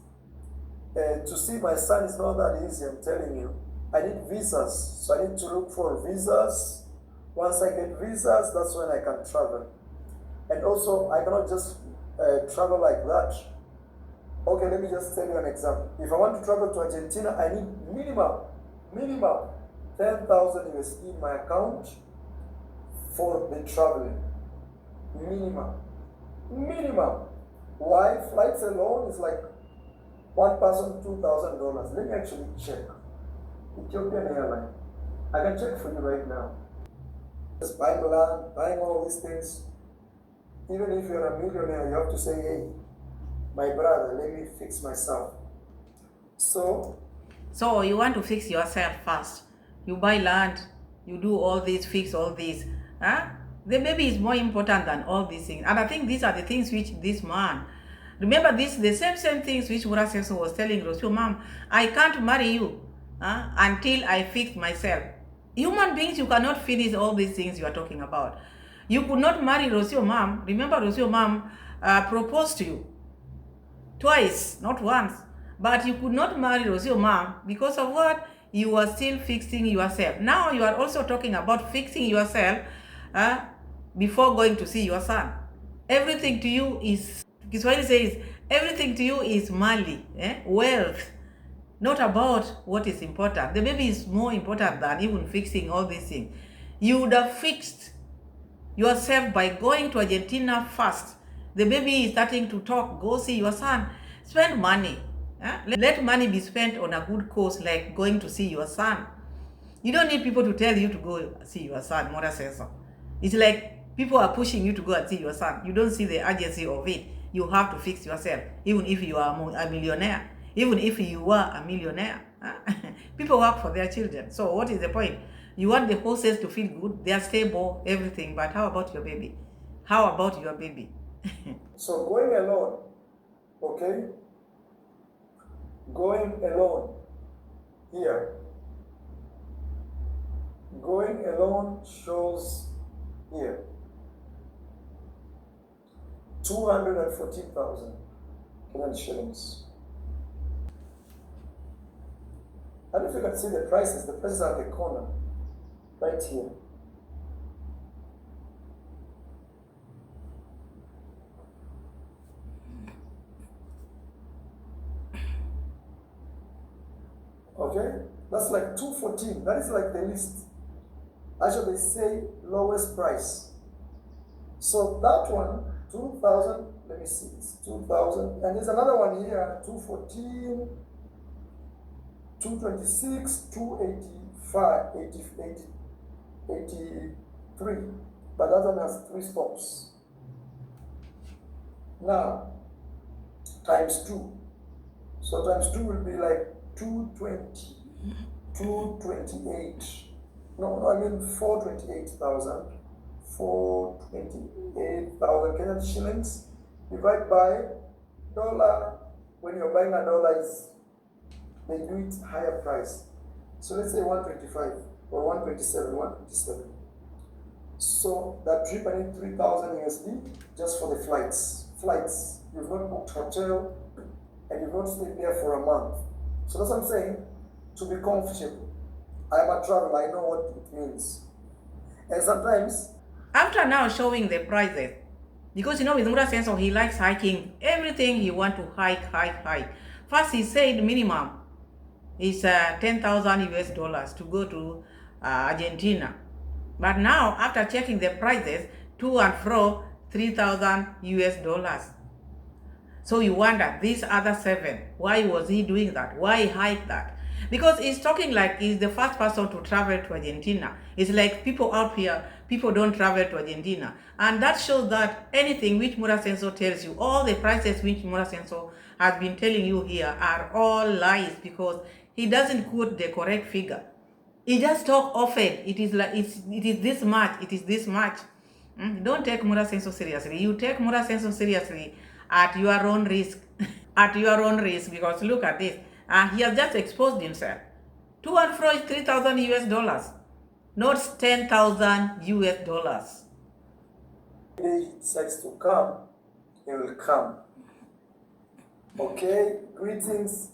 [SPEAKER 1] to see my son is not that easy, I'm telling you. I need visas. So I need to look for visas. Once I get visas, that's when I can travel. And also, I cannot just travel like that. Okay, let me just tell you an example. If I want to travel to Argentina, I need minimum 10,000 USD in my account for the traveling. Minimum. Why? Flights alone is like one person $2,000. Let me actually check. Ethiopian Airline. I can check for you right now. Just buying land, buying all these things. Even if you're a millionaire, you have to say, hey, my brother, let me fix myself. So
[SPEAKER 2] you want to fix yourself first. You buy land, you do all this, fix all this. Huh? The baby is more important than all these things. And I think these are the things which this man, remember this, the same things which Mura Senso was telling Rocio, Mom, I can't marry you until I fix myself. Human beings, you cannot finish all these things you are talking about. You could not marry Rocio Mom. Remember, Rocio Mom proposed to you twice, not once. But you could not marry Rocio Mom because of what? You are still fixing yourself. Now you are also talking about fixing yourself before going to see your son. Everything to you is, Kiswahili says, everything to you is mali, wealth. Not about what is important. The baby is more important than even fixing all these things. You would have fixed yourself by going to Argentina first. The baby is starting to talk. Go see your son. Spend money. Let money be spent on a good cause, like going to see your son. You don't need people to tell you to go see your son, Mother says so. It's like people are pushing you to go and see your son. You don't see the urgency of it. You have to fix yourself, even if you are a millionaire. Even if you are a millionaire, people work for their children. So what is the point? You want the horses to feel good, they are stable, everything, but how about your baby? How about your baby?
[SPEAKER 1] So going alone, okay? Going alone here. Going alone shows here 214,000 Kenyan shillings. I don't know if you can see the prices. The prices are at the corner, right here. Okay, that's like 214. That is like the least. Actually, they say lowest price. So that one, 2000, let me see, it's 2000. And there's another one here, 214, 226, 285, 83. But that one has 3 stops. Now, times 2. So times 2 will be like 220, 228. No, I mean 428,000. 428,000 Kenyan shillings. Divide by dollar. When you're buying a dollar, they do it higher price. So let's say 125 or 127, 127. So that trip I need 3,000 USD just for the flights. Flights. You've not booked hotel and you've not stayed there for a month. So that's what I'm saying. To be comfortable. I'm a traveler. I know what it means. And sometimes,
[SPEAKER 2] after now showing the prices, because with Mura Senso, he likes hiking. Everything he want to hike. First he said minimum is 10,000 US dollars to go to Argentina. But now, after checking the prices, to and fro, 3,000 US dollars. So you wonder, these other 7, why was he doing that? Why hike that? Because he's talking like he's the first person to travel to Argentina. It's like people out here, people don't travel to Argentina. And that shows that anything which Mura Senso tells you, all the prices which Mura Senso has been telling you here are all lies, because he doesn't quote the correct figure. He just talk often. It is like it is this much, it is this much. Don't take Mura Senso seriously. You take Mura Senso seriously at your own risk. At your own risk, because look at this. He has just exposed himself. To and fro is 3,000 US dollars, not 10,000 US dollars.
[SPEAKER 1] if he decides to come, he will come. Okay, greetings.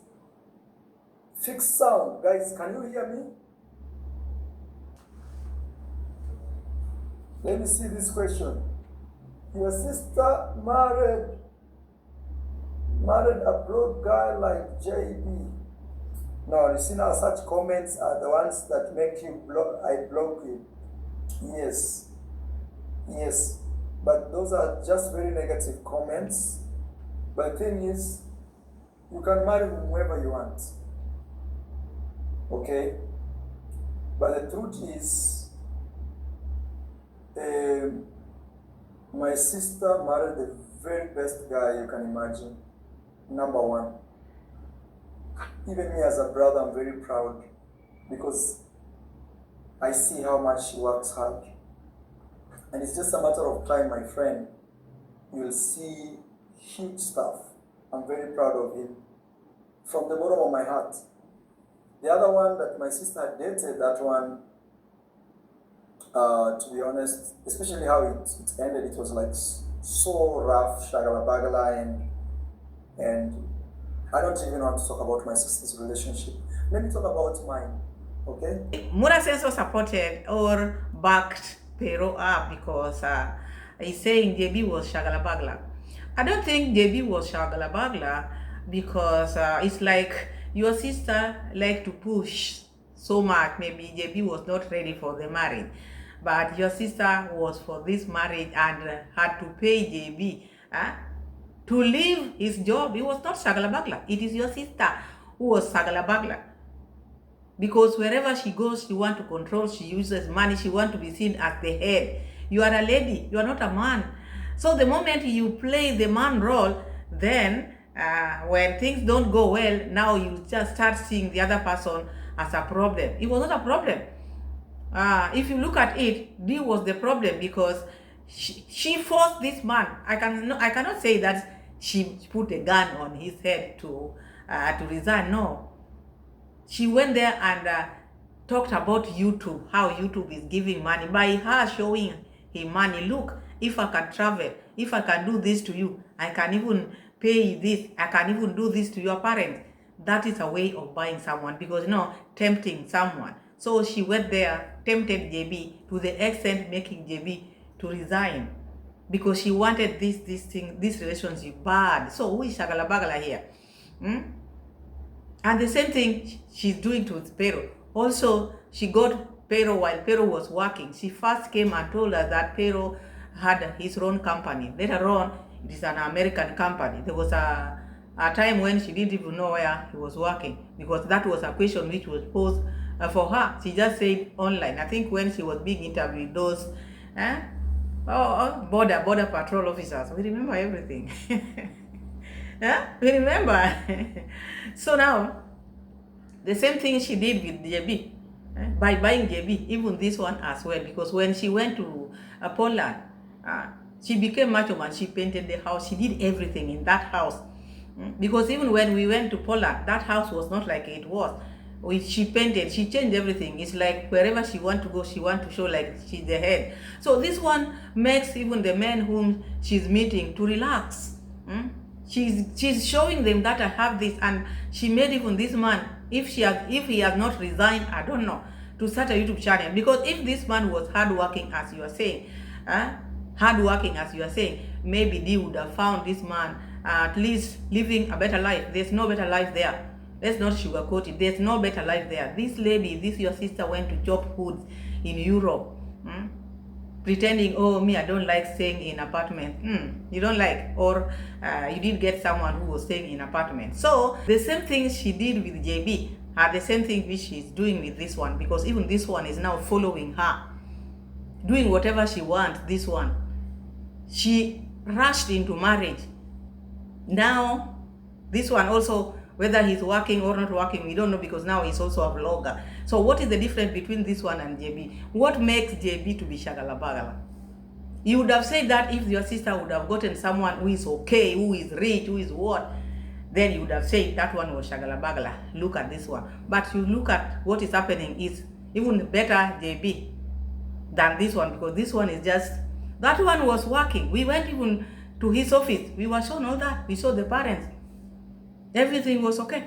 [SPEAKER 1] Fixed sound. Guys, can you hear me? Let me see this question. Your sister married a broke guy like JB. No, you see now, such comments are the ones that make you block you. Yes. But those are just very negative comments. But the thing is, you can marry whoever you want. Okay? But the truth is, my sister married the very best guy you can imagine. Number 1. Even me as a brother, I'm very proud, because I see how much she works hard. And it's just a matter of time, my friend. You'll see huge stuff. I'm very proud of him. From the bottom of my heart. The other one that my sister dated, that one, to be honest, especially how it ended, it was like so rough, shagala bagala, and I don't even want to talk about my sister's relationship. Let me talk about mine, okay?
[SPEAKER 2] Mura Senso supported or backed Pero up because he's saying JB was shagala bagla. I don't think JB was shagala bagla, because it's like your sister like to push so much. Maybe JB was not ready for the marriage, but your sister was for this marriage and had to pay JB to leave his job. He was not shagala bagla. It is your sister who was shagala bagla, because wherever she goes, she wants to control. She uses money. She wants to be seen as the head. You are a lady. You are not a man. So the moment you play the man role, then when things don't go well, now you just start seeing the other person as a problem. It was not a problem. If you look at it, Dee was the problem, because she forced this man. I cannot say that she put a gun on his head to resign. No. She went there and talked about YouTube, how YouTube is giving money by her showing him money. Look, if I can travel, if I can do this to you, I can even pay this, I can even do this to your parents. That is a way of buying someone, because tempting someone. So she went there, tempted JB to the extent making JB to resign, because she wanted this relationship bad. So who is shagala bagala here? And the same thing she's doing to Pero. Also, she got Pero while Pero was working. She first came and told us that Pero had his own company. Later on, it is an American company. There was a time when she didn't even know where he was working, because that was a question which was posed for her. She just said online. I think when she was being interviewed, those border patrol officers. We remember everything. Yeah, we remember. So now, the same thing she did with JB, by buying JB, even this one as well, because when she went to Poland, she became macho man. She painted the house. She did everything in that house. Because even when we went to Poland, that house was not like it was. She painted, she changed everything. It's like wherever she want to go, she want to show like she's the head. So this one makes even the men whom she's meeting to relax. She's showing them that I have this, and she made even this man, if he has not resigned, I don't know, to start a YouTube channel. Because if this man was hardworking as you are saying, maybe Dee would have found this man at least living a better life. There's no better life there. Let's not sugarcoat it. There's no better life there. This lady, this your sister, went to chop wood in Europe, pretending, oh, me, I don't like staying in apartment. You don't like, or you did get someone who was staying in apartment. So the same thing she did with JB are the same thing which she's doing with this one, because even this one is now following her, doing whatever she wants. This one, she rushed into marriage. Now, this one also, whether he's working or not working, we don't know, because now he's also a vlogger. So what is the difference between this one and JB? What makes JB to be shagalabagala? You would have said that if your sister would have gotten someone who is okay, who is rich, who is what, then you would have said that one was shagalabagala. Look at this one. But you look at what is happening is even better JB than this one, because this one is just, that one was working. We went even to his office. We were shown all that. We saw the parents. Everything was okay.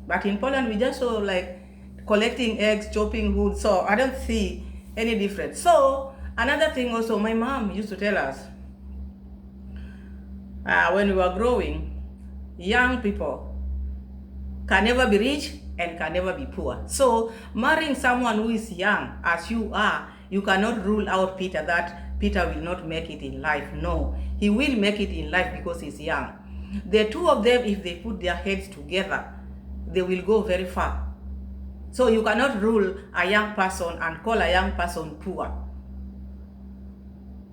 [SPEAKER 2] But in Poland, we just saw like collecting eggs, chopping wood. So I don't see any difference. So another thing also, my mom used to tell us, when we were growing, young people can never be rich and can never be poor. So marrying someone who is young as you are, you cannot rule out Peter that Peter will not make it in life. No, he will make it in life because he's young. The two of them, if they put their heads together, they will go very far. So you cannot rule a young person and call a young person poor.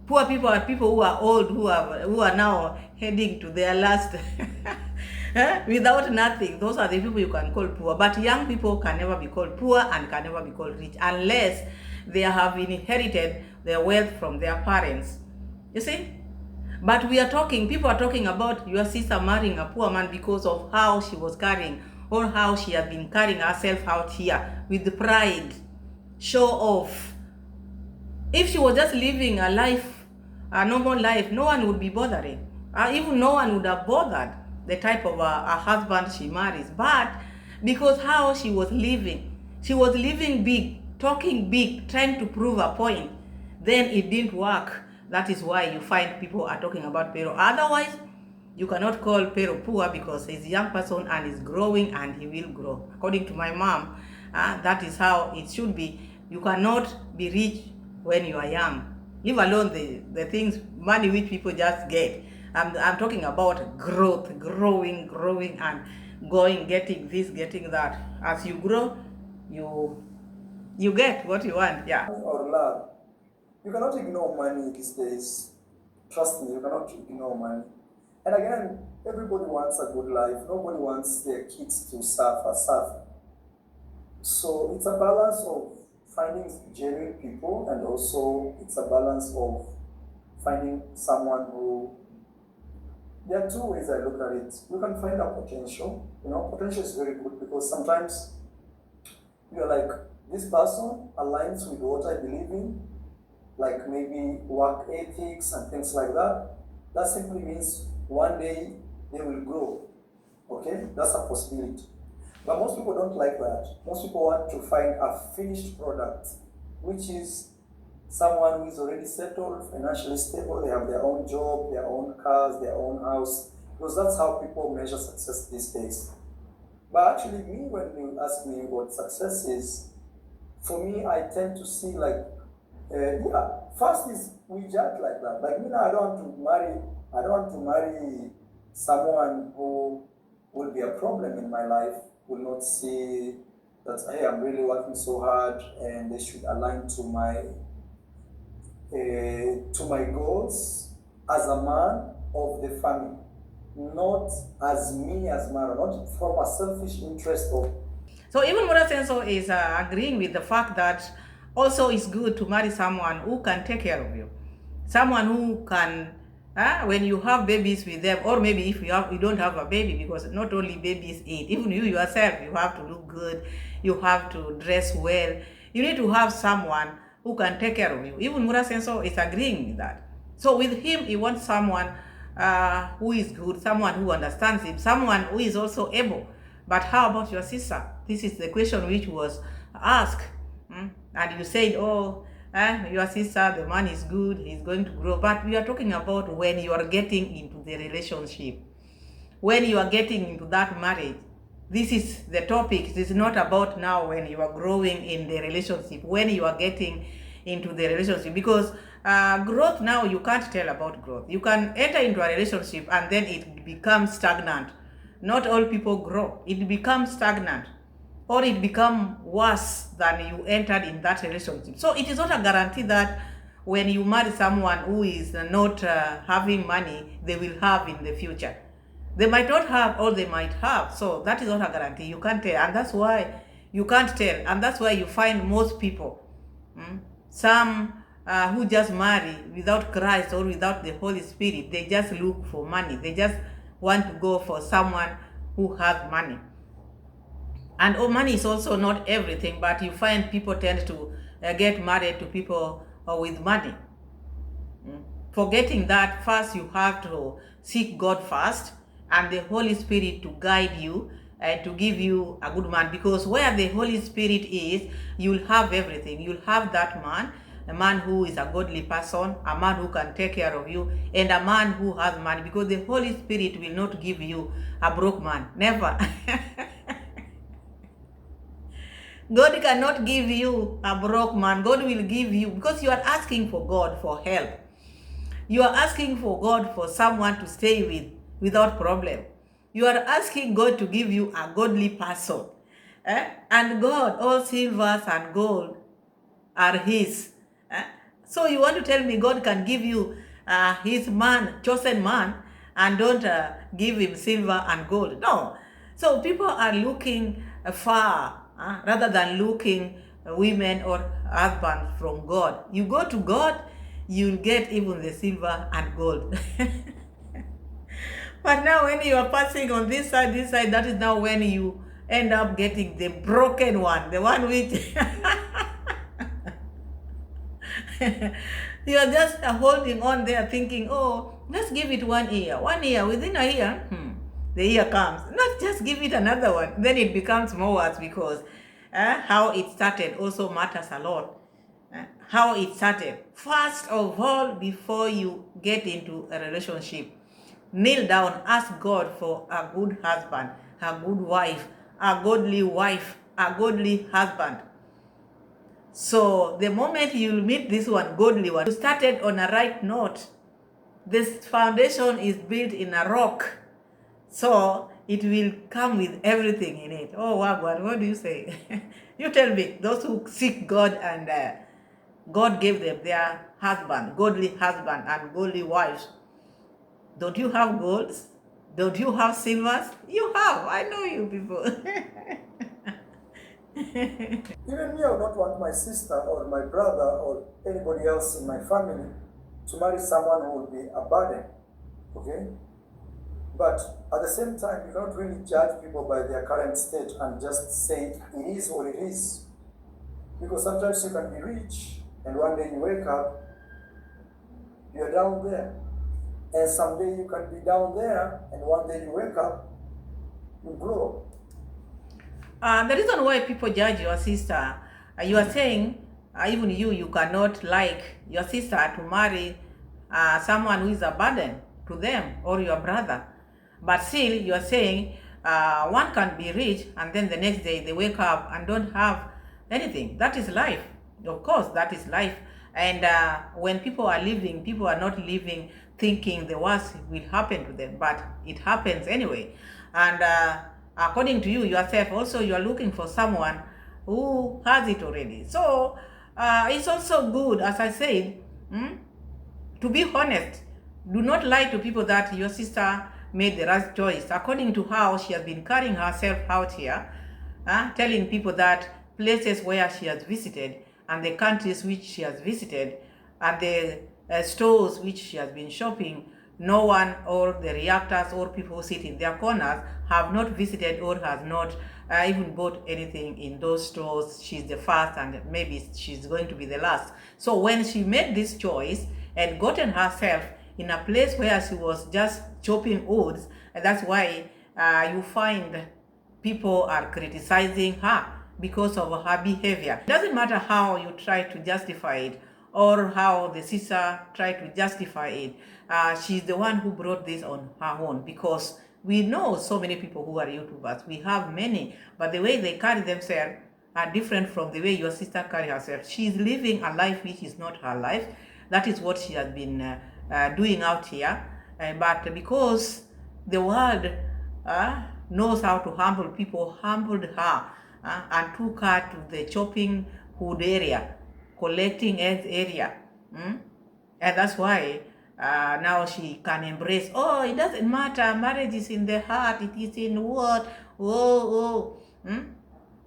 [SPEAKER 2] Poor people are people who are old, who are now heading to their last without nothing. Those are the people you can call poor. But young people can never be called poor and can never be called rich unless they have inherited their wealth from their parents. You see? But people are talking about your sister marrying a poor man because of how she was carrying, or how she has been carrying herself out here with pride, show off. If she was just living a life, a normal life, no one would be bothering. Even no one would have bothered the type of a husband she marries. But because how she was living big, talking big, trying to prove a point, then it didn't work. That is why you find people are talking about Pero. Otherwise, you cannot call Pero poor, because he's a young person and is growing and he will grow. According to my mom, that is how it should be. You cannot be rich when you are young. Leave alone the things, money which people just get. I'm talking about growth, growing and going, getting this, getting that. As you grow, you get what you want. Yeah.
[SPEAKER 1] Or love. You cannot ignore money these days. Trust me, you cannot ignore money. And again, everybody wants a good life. Nobody wants their kids to suffer. So it's a balance of finding genuine people, and also it's a balance of finding someone who, there are two ways I look at it. You can find a potential. Potential is very good, because sometimes you're like, this person aligns with what I believe in, like maybe work ethics and things like that. That simply means one day they will grow. Okay, that's a possibility. But most people don't like that. Most people want to find a finished product, which is someone who is already settled, financially stable, they have their own job, their own cars, their own house, because that's how people measure success these days. But actually, me, when you ask me what success is, for me, I tend to see like, first is we judge like that. Like me now, I don't want to marry someone who will be a problem in my life, will not see that, hey, I'm really working so hard and they should align to my goals as a man of the family, not as me as Mara, not from a selfish interest of.
[SPEAKER 2] So even Mura Senso is agreeing with the fact that also it's good to marry someone who can take care of you, someone who can, when you have babies with them, or maybe if you don't have a baby, because not only babies eat, even you yourself, you have to look good, you have to dress well, you need to have someone who can take care of you. Even Mura Senso is agreeing with that. So with him, he wants someone who is good, someone who understands him, someone who is also able. But how about your sister? This is the question which was asked. And you said, oh, your sister, the man is good, he's going to grow. But we are talking about when you are getting into the relationship, when you are getting into that marriage. This is the topic. It is not about now when you are growing in the relationship, when you are getting into the relationship. Because growth now, you can't tell about growth. You can enter into a relationship and then it becomes stagnant. Not all people grow. It becomes stagnant, or it becomes worse than you entered in that relationship. So it is not a guarantee that when you marry someone who is not having money, they will have in the future. They might not have, or they might have. So that is not a guarantee. You can't tell. And that's why you can't tell. And that's why you find most people, some who just marry without Christ or without the Holy Spirit, they just look for money. They just want to go for someone who has money. And money is also not everything, but you find people tend to get married to people with money. Forgetting that first you have to seek God first and the Holy Spirit to guide you and to give you a good man. Because where the Holy Spirit is, you'll have everything. You'll have that man, a man who is a godly person, a man who can take care of you, and a man who has money. Because the Holy Spirit will not give you a broke man. Never. God cannot give you a broke man. God will give you, because you are asking for God for help. You are asking for God for someone to stay with without problem. You are asking God to give you a godly person. And God, all silvers and gold are his. So you want to tell me God can give you his man, chosen man, and don't give him silver and gold? No. So people are looking far rather than looking women or husbands from God. You go to God, you'll get even the silver and gold. But now when you are passing on this side, that is now when you end up getting the broken one, the one which you are just holding on there thinking, oh, let's give it 1 year. 1 year, within a year, the year comes. Let's just give it another one. Then it becomes more worse, because how it started also matters a lot. How it started. First of all, before you get into a relationship, kneel down, ask God for a good husband, a good wife, a godly husband. So the moment you meet this one, godly one, you started on a right note. This foundation is built in a rock, so it will come with everything in it. Oh, Wagwan, what do you say? You tell me, those who seek God and God gave them their husband, godly husband and godly wives. Don't you have golds? Don't you have silvers? You have. I know you people.
[SPEAKER 1] Even me, I would not want my sister or my brother or anybody else in my family to marry someone who will be a burden. Okay? But at the same time, you cannot really judge people by their current state and just say it is what it is. Because sometimes you can be rich and one day you wake up, you're down there. And someday you can be down there and one day you wake up, you grow.
[SPEAKER 2] The reason why people judge your sister, you are saying, even you cannot like your sister to marry someone who is a burden to them, or your brother. But still, you are saying one can be rich and then the next day they wake up and don't have anything. That is life. Of course, that is life. And when people are living, people are not living thinking the worst will happen to them, but it happens anyway. And according to you yourself, also you are looking for someone who has it already. So it's also good, as I said, to be honest. Do not lie to people that your sister made the right choice. According to how she has been carrying herself out here, telling people that places where she has visited and the countries which she has visited and the stores which she has been shopping, no one or the reactors or people who sit in their corners have not visited or has not even bought anything in those stores. She's the first and maybe she's going to be the last. So when she made this choice and gotten herself in a place where she was just chopping woods, and that's why you find people are criticizing her because of her behavior. It doesn't matter how you try to justify it or how the sister tried to justify it. She's the one who brought this on her own, because we know so many people who are YouTubers. We have many, but the way they carry themselves are different from the way your sister carry herself. She's living a life which is not her life. That is what she has been doing out here. But because the world knows how to humble people, humbled her and took her to the chopping wood area, collecting eggs area. And that's why now she can embrace, oh, it doesn't matter, marriage is in the heart, it is in what?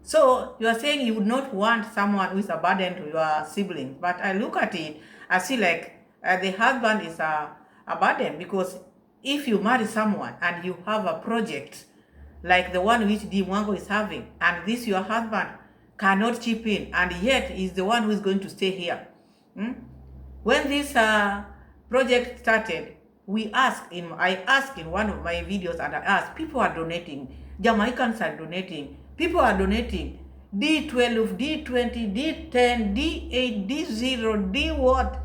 [SPEAKER 2] So you are saying you would not want someone who is a burden to your siblings, but I look at it, I see like the husband is a burden, because if you marry someone and you have a project like the one which Dee Marwa is having, and this your husband cannot chip in, and yet is the one who is going to stay here. When this project started, I asked in one of my videos, and I asked, people are donating, Jamaicans are donating, people are donating, D12, D20, D10, D8, D0, D what?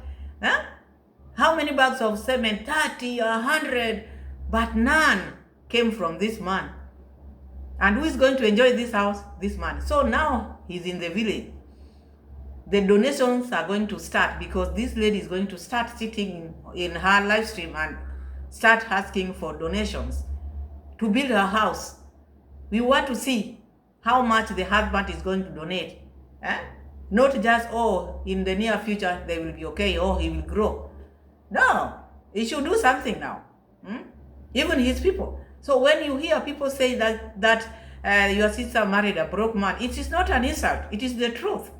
[SPEAKER 2] How many bags of cement? 30, 100, but none came from this man. And who is going to enjoy this house? This man. So now he's in the village. The donations are going to start, because this lady is going to start sitting in her live stream and start asking for donations to build her house. We want to see how much the husband is going to donate. Not just, oh, in the near future they will be okay, or he will grow. No, he should do something now. Even his people. So when you hear people say that your sister married a broke man, it is not an insult. It is the truth.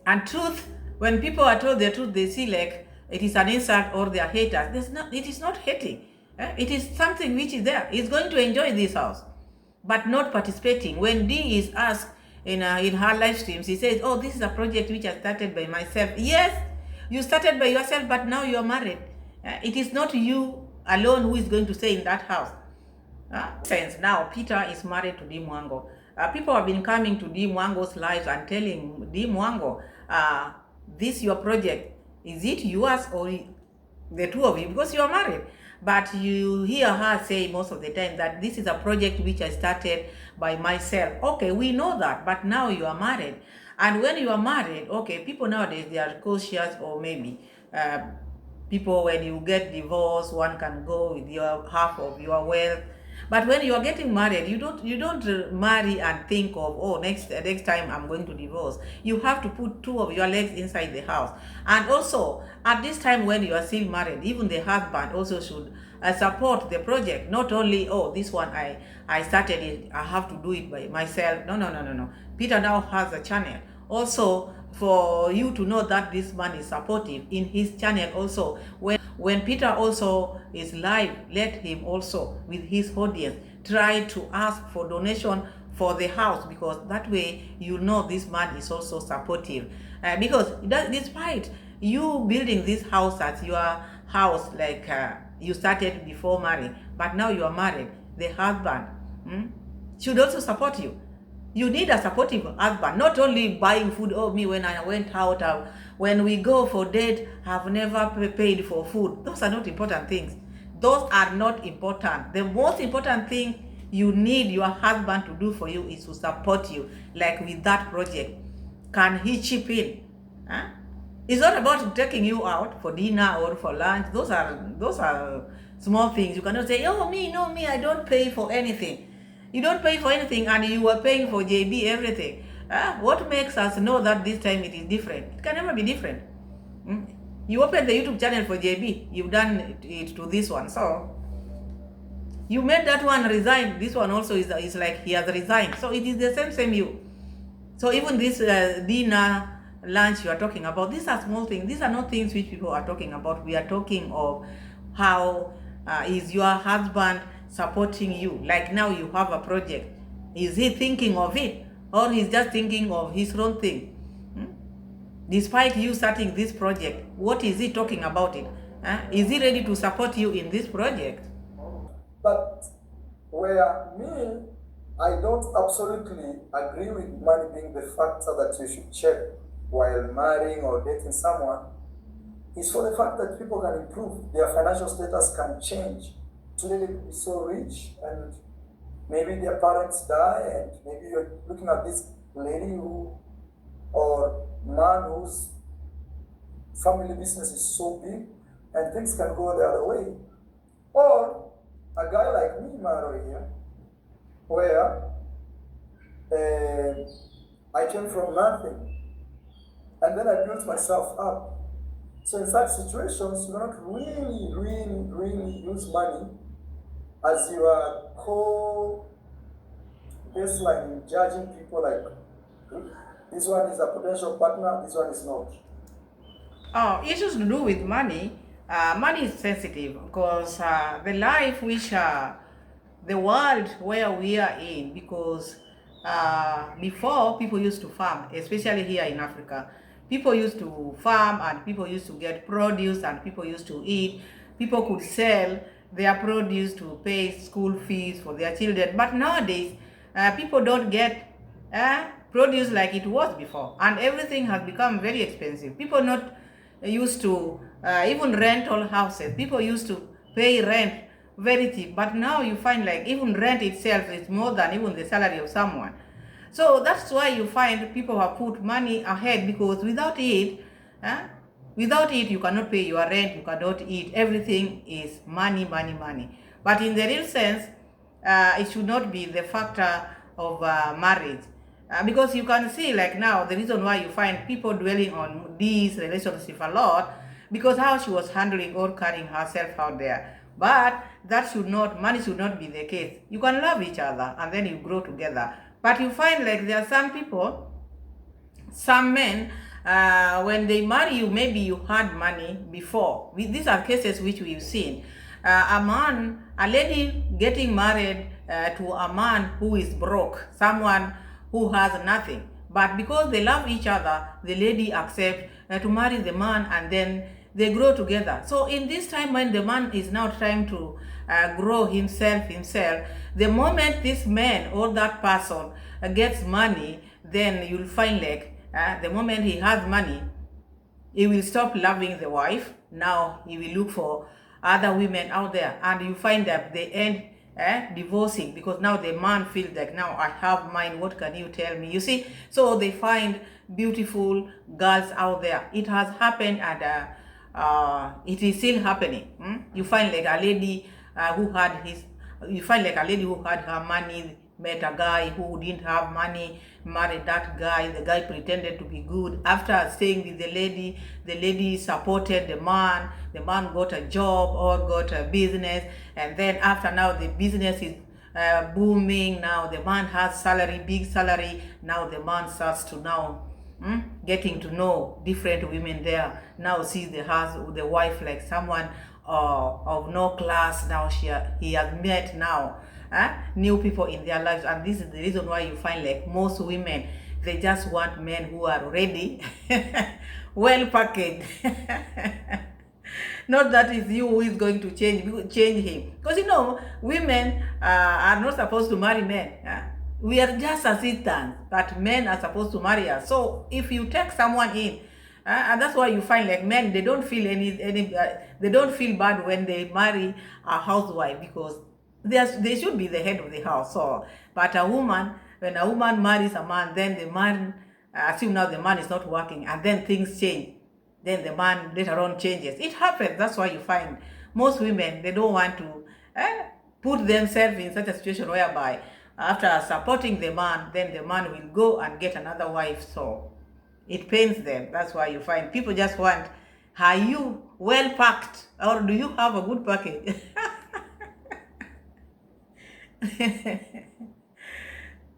[SPEAKER 2] And truth, when people are told the truth, they see like it is an insult or they are haters. It is not hating. It is something which is there. He's going to enjoy this house, but not participating. When Dee is asked in her live streams, he says, oh, this is a project which I started by myself. Yes, you started by yourself, but now you are married. It is not you alone who is going to stay in that house. Since now Peter is married to Dee Marwa, people have been coming to Dee Marwa's lives and telling Dee Marwa, this your project, is it yours or the two of you, because you are married? But you hear her say most of the time that this is a project which I started by myself. Okay, we know that, but now you are married. And when you are married, okay, people nowadays, they are cautious, or maybe people, when you get divorced, one can go with your half of your wealth. But when you are getting married, you don't marry and think of, oh, next time I'm going to divorce. You have to put two of your legs inside the house. And also, at this time when you are still married, even the husband also should support the project. Not only, oh, this one I started it, I have to do it by myself. No. Peter now has a channel. Also, for you to know that this man is supportive in his channel also. When Peter also is live, let him also, with his audience, try to ask for donation for the house, because that way you know this man is also supportive. Because despite you building this house as your house, like you started before marrying, but now you are married, the husband should also support you. You need a supportive husband, not only buying food. Oh, me, when I went out, when we go for date, I've never paid for food. Those are not important things. those are not important. The most important thing you need your husband to do for you is to support you, like with that project. Can he chip in? Huh? It's not about taking you out for dinner or for lunch. Those are small things. You cannot say, oh, me, no, me, I don't pay for anything. You don't pay for anything and you are paying for JB everything. What makes us know that this time it is different? It can never be different. You open the YouTube channel for JB, you've done it to this one. So you made that one resign. This one also is like he has resigned. So it is the same you. So even this dinner, lunch you are talking about, these are small things. These are not things which people are talking about. We are talking of how is your husband supporting you. Like now you have a project. Is he thinking of it? Or he's just thinking of his own thing? Despite you starting this project, what is he talking about it? Is he ready to support you in this project?
[SPEAKER 1] But where me, I don't absolutely agree with money being the factor that you should check while marrying or dating someone, is for the fact that people can improve. Their financial status can change. Today they could be so rich and maybe their parents die and maybe you're looking at this lady who, or man whose family business is so big and things can go the other way. Or a guy like me, Marwa here, where I came from nothing and then I built myself up. So in such situations, you don't really use money as your core baseline in judging people like, this one is a potential partner, this one is not.
[SPEAKER 2] Issues to do with money. Money is sensitive because the life which the world where we are in, because before people used to farm, especially here in Africa. People used to farm and people used to get produce and people used to eat. People could sell their produce to pay school fees for their children. But nowadays, people don't get produce like it was before. And everything has become very expensive. People not used to even rent all houses. People used to pay rent very cheap. But now you find like even rent itself is more than even the salary of someone. So that's why you find people have put money ahead, because without it you cannot pay your rent, you cannot eat. Everything is money. But in the real sense, it should not be the factor of marriage. Because you can see like now, the reason why you find people dwelling on this relationship a lot, because how she was handling or carrying herself out there. But money should not be the case. You can love each other and then you grow together. But you find like there are some people, some men, when they marry you, maybe you had money before. These are cases which we've seen. A lady getting married to a man who is broke, someone who has nothing. But because they love each other, the lady accepts to marry the man and then they grow together. So in this time when the man is now trying to grow himself, the moment this man or that person gets money, then you'll find like the moment he has money, he will stop loving the wife. Now he will look for other women out there, and you find that they end divorcing, because now the man feels like, now I have mine, what can you tell me? You see, so they find beautiful girls out there. It has happened and it is still happening. You find like a lady who had her money, met a guy who didn't have money, married that guy. The guy pretended to be good. After staying with the lady supported the man got a job or got a business, and then after now the business is booming. Now the man has salary, big salary. Now the man starts to now getting to know different women there. Now sees the wife like someone of no class. Now he has met now new people in their lives, and this is the reason why you find like most women, they just want men who are ready, well packaged. Not that it's you who is going to change him, because you know women are not supposed to marry men. We are just assistants, but men are supposed to marry us. So if you take someone in And that's why you find like men, they don't feel they don't feel bad when they marry a housewife, because they should be the head of the house. So, but a woman, when a woman marries a man, then the man, assume now the man is not working, and then things change. Then the man later on changes. It happens. That's why you find most women, they don't want to put themselves in such a situation whereby after supporting the man, then the man will go and get another wife. So it pains them. That's why you find people just want, are you well packed, or do you have a good package?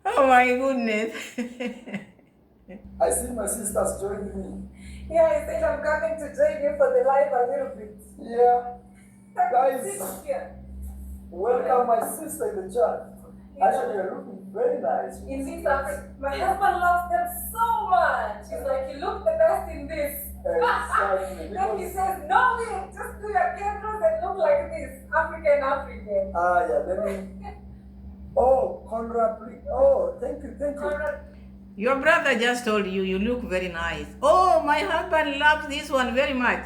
[SPEAKER 2] Oh my goodness.
[SPEAKER 1] I see my sisters joining me.
[SPEAKER 3] Yeah, I said I'm coming to join you for the live a little bit.
[SPEAKER 1] Yeah. Guys,
[SPEAKER 3] Yeah.
[SPEAKER 1] welcome my sister in the chat. Actually, you're looking very nice.
[SPEAKER 3] In this Africa, my husband loves them so much. He's like, you look the best in this.
[SPEAKER 1] Exactly.
[SPEAKER 3] Then he says, no, wait, just do your cameras and look like this. African.
[SPEAKER 1] Yeah, let me. Oh, Conrad, please. Oh, thank you.
[SPEAKER 3] Conrad.
[SPEAKER 2] Your brother just told you, you look very nice. Oh, my husband loves this one very much.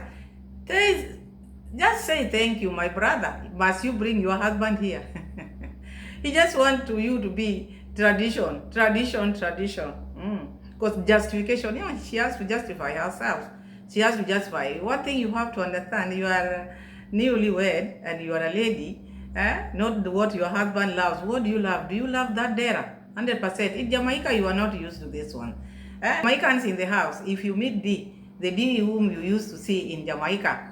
[SPEAKER 2] Just say thank you, my brother. Must you bring your husband here? He just wants you to be tradition. Because justification, she has to justify herself. She has to justify. One thing you have to understand, you are newlywed and you are a lady, not what your husband loves. What do you love? Do you love that dera? 100%. In Jamaica, you are not used to this one. Jamaicans in the house, if you meet Dee, the Dee whom you used to see in Jamaica,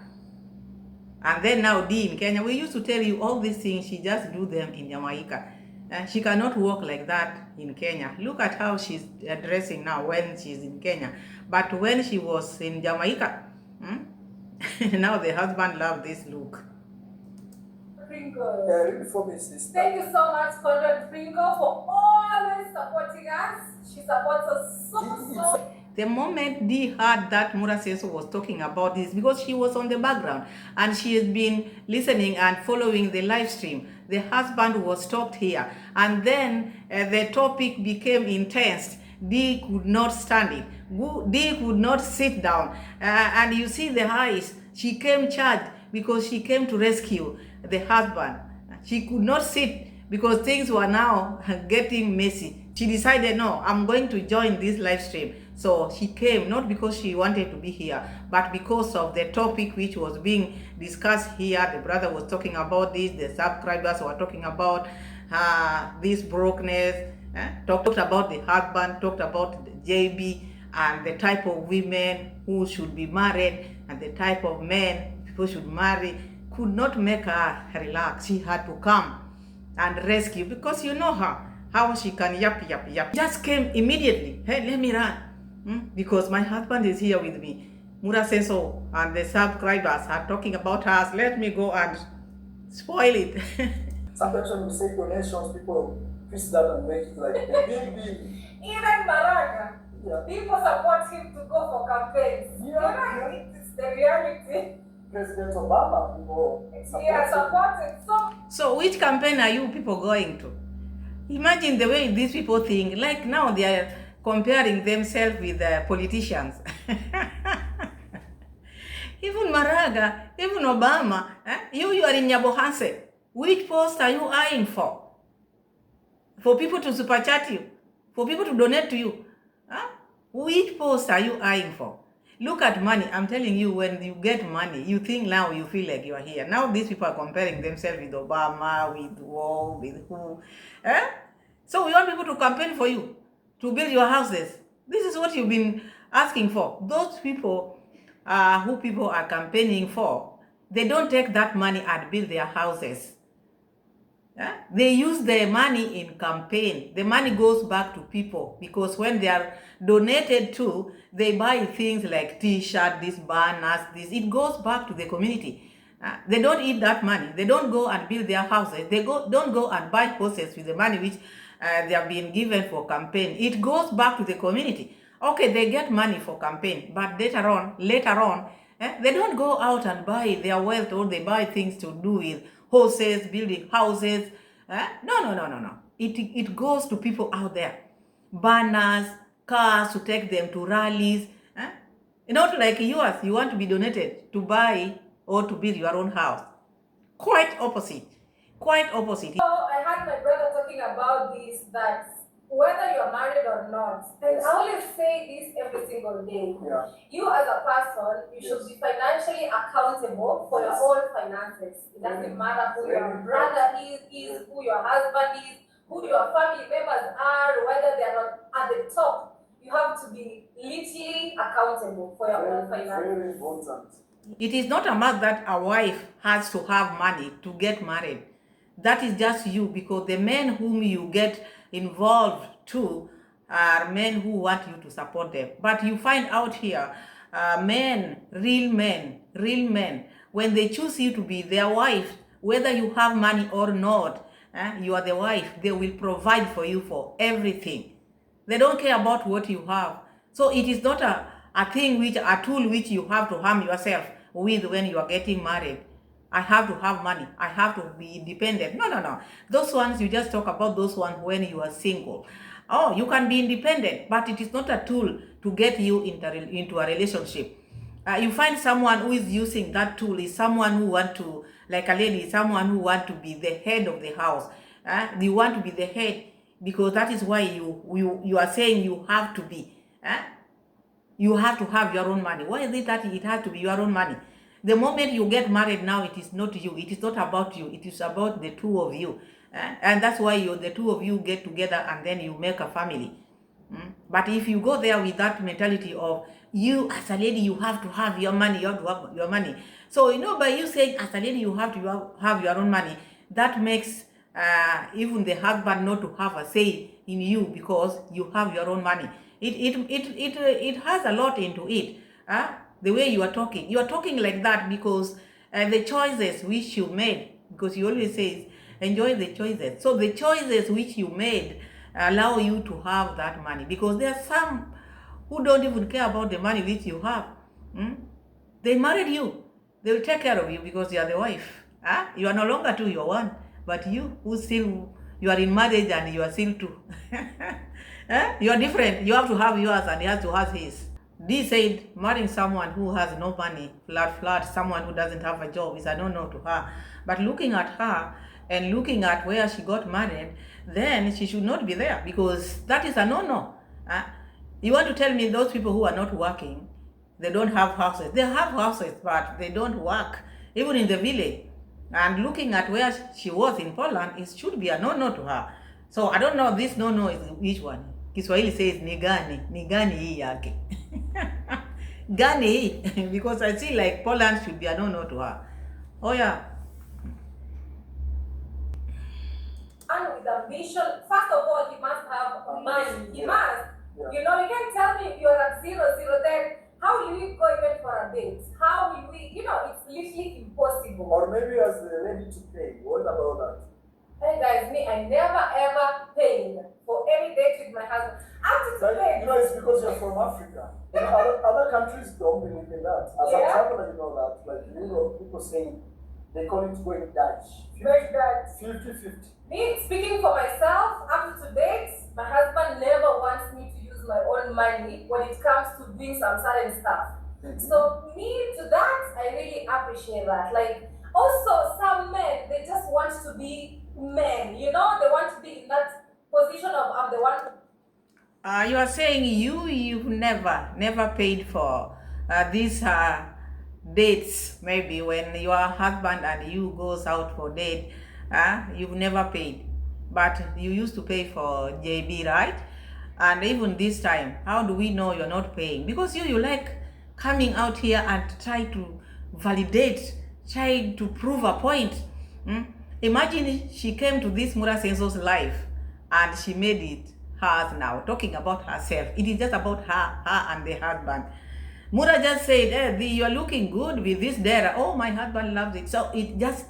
[SPEAKER 2] and then now Dee in Kenya, we used to tell you all these things, she just do them in Jamaica. She cannot walk like that in Kenya. Look at how she's dressing now when she's in Kenya. But when she was in Jamaica, now the husband loved this look.
[SPEAKER 3] Pringle.
[SPEAKER 1] Yeah, read it for me, sister.
[SPEAKER 3] Thank you so much, Conrad Pringle, for always supporting us. She supports us so.
[SPEAKER 2] The moment Dee heard that Mura Seso was talking about this, because she was on the background and she has been listening and following the live stream, the husband was stopped here. And then the topic became intense. Dee could not stand it. Dee could not sit down. And you see the eyes. She came charged because she came to rescue the husband. She could not sit because things were now getting messy. She decided, no, I'm going to join this live stream. So she came, not because she wanted to be here, but because of the topic which was being discussed here. The brother was talking about this, the subscribers were talking about this brokenness, talked about the husband, talked about the JB, and the type of women who should be married, and the type of men people should marry. Could not make her relax. She had to come and rescue, because you know her, how she can yap. Just came immediately. Hey, let me run. Because my husband is here with me. Mura Seso and the subscribers are talking about us. Let me go and spoil it.
[SPEAKER 1] Sometimes when we say donations, people twist that and make it like a big deal.
[SPEAKER 3] Even Maraga,
[SPEAKER 1] Yeah.
[SPEAKER 3] people support him to go for campaigns.
[SPEAKER 1] Yeah.
[SPEAKER 3] It's the reality.
[SPEAKER 1] President Obama, people.
[SPEAKER 3] He has supported so.
[SPEAKER 2] So which campaign are you people going to? Imagine the way these people think. Like now they are comparing themselves with politicians. Even Maraga, even Obama, you are in Nyabohanse. Which post are you eyeing for? For people to super chat you? For people to donate to you? Which post are you eyeing for? Look at money. I'm telling you, when you get money, you think now you feel like you are here. Now these people are comparing themselves with Obama, with who, with who. So we want people to campaign for you, to build your houses. This is what you've been asking for. Those people who people are campaigning for, they don't take that money and build their houses. They use the money in campaign. The money goes back to people, because when they are donated to, they buy things like t-shirt, this banners, this. It goes back to the community. They don't eat that money. They don't go and build their houses. They don't go and buy horses with the money which they have been given for campaign. It goes back to the community. Okay, they get money for campaign, but later on, they don't go out and buy their wealth, or they buy things to do with horses, building houses. No. It goes to people out there. Banners, cars to take them to rallies. Not like yours, you want to be donated to buy or to build your own house. Quite opposite. Quite opposite.
[SPEAKER 3] So I had my brother talking about this, that whether you're married or not, and I always say this every single day.
[SPEAKER 1] Yeah.
[SPEAKER 3] You as a person, you should be financially accountable for your own finances. It doesn't matter who your brother is, who your husband is, who your family members are, whether they are not at the top. You have to be literally accountable for your own finances.
[SPEAKER 1] Very important.
[SPEAKER 2] It is not a must that a wife has to have money to get married. That is just you, because the men whom you get involved to are men who want you to support them. But you find out here, men, when they choose you to be their wife, whether you have money or not, you are the wife, they will provide for you for everything. They don't care about what you have. So it is not a tool which you have to harm yourself with when you are getting married. I have to have money. I have to be independent. No. Those ones, you just talk about those ones when you are single. Oh, you can be independent, but it is not a tool to get you into a relationship. You find someone who is using that tool is someone who want to, like a lady, someone who want to be the head of the house. You want to be the head because that is why you are saying you have to be. You have to have your own money. Why is it that it has to be your own money? The moment you get married now, it is not you. It is not about you. It is about the two of you. And that's why the two of you get together and then you make a family. But if you go there with that mentality of you as a lady, you have to have your money, you have to have your money. So, by you saying as a lady, you have to have your own money, that makes even the husband not to have a say in you because you have your own money. It has a lot into it. The way you are talking like that because the choices which you made, because you always say enjoy the choices. So the choices which you made allow you to have that money, because there are some who don't even care about the money which you have. They married you. They will take care of you because you are the wife. You are no longer two, you are one. But you are in marriage and you are still two. You are different. You have to have yours and he has to have his. Dee said marrying someone who has no money, flat, someone who doesn't have a job is a no to her. But looking at her and looking at where she got married, then she should not be there because that is a no. You want to tell me those people who are not working, they don't have houses. They have houses, but they don't work, even in the village. And looking at where she was in Poland, it should be a no to her. So I don't know this no is which one. Kiswahili says ni gani hii yake. Gani hii, because I see like Poland should be a no to her. Oh yeah.
[SPEAKER 3] And with ambition, first of all, he must have money. He must. Yeah. You can't tell me you're at 0, then how will we go even for a date? How will we, it's literally impossible.
[SPEAKER 1] Or maybe as ready to pay. What about that?
[SPEAKER 3] Hey guys, I never ever paid for any date with my husband.
[SPEAKER 1] It's because you're from Africa. Other countries don't believe in that. As a traveler, you know that. Like people say they call it going Dutch. 50-50.
[SPEAKER 3] Me speaking for myself, up to date, my husband never wants me to use my own money when it comes to doing some certain stuff. So to that, I really appreciate that. Like also some men, they just want to be men, they want to be in that position of I'm the one.
[SPEAKER 2] You are saying you've never paid for these dates, maybe when your husband and you goes out for date, you've never paid, but you used to pay for JB, right? And even this time, how do we know you're not paying? Because you like coming out here and try to validate, try to prove a point. Imagine she came to this Mura Senso's life and she made it hers now, talking about herself. It is just about her and the husband. Mura just said, hey, you are looking good with this dera. Oh, my husband loves it. So it just,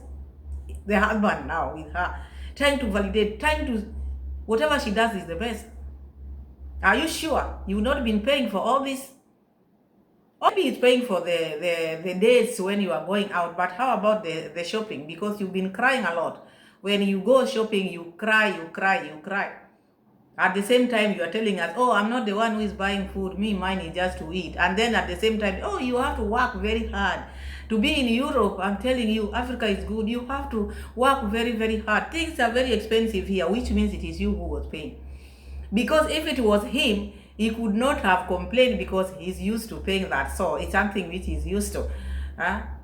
[SPEAKER 2] the husband now with her, trying to validate, whatever she does is the best. Are you sure you've not been paying for all this? Maybe it's paying for the dates when you are going out, but how about the shopping? Because you've been crying a lot. When you go shopping, you cry. At the same time, you are telling us, oh, I'm not the one who is buying food, me, mine is just to eat. And then at the same time, oh, you have to work very hard. To be in Europe, I'm telling you, Africa is good. You have to work very, very hard. Things are very expensive here, which means it is you who was paying. Because if it was him, he could not have complained because he's used to paying that. So it's something which he's used to.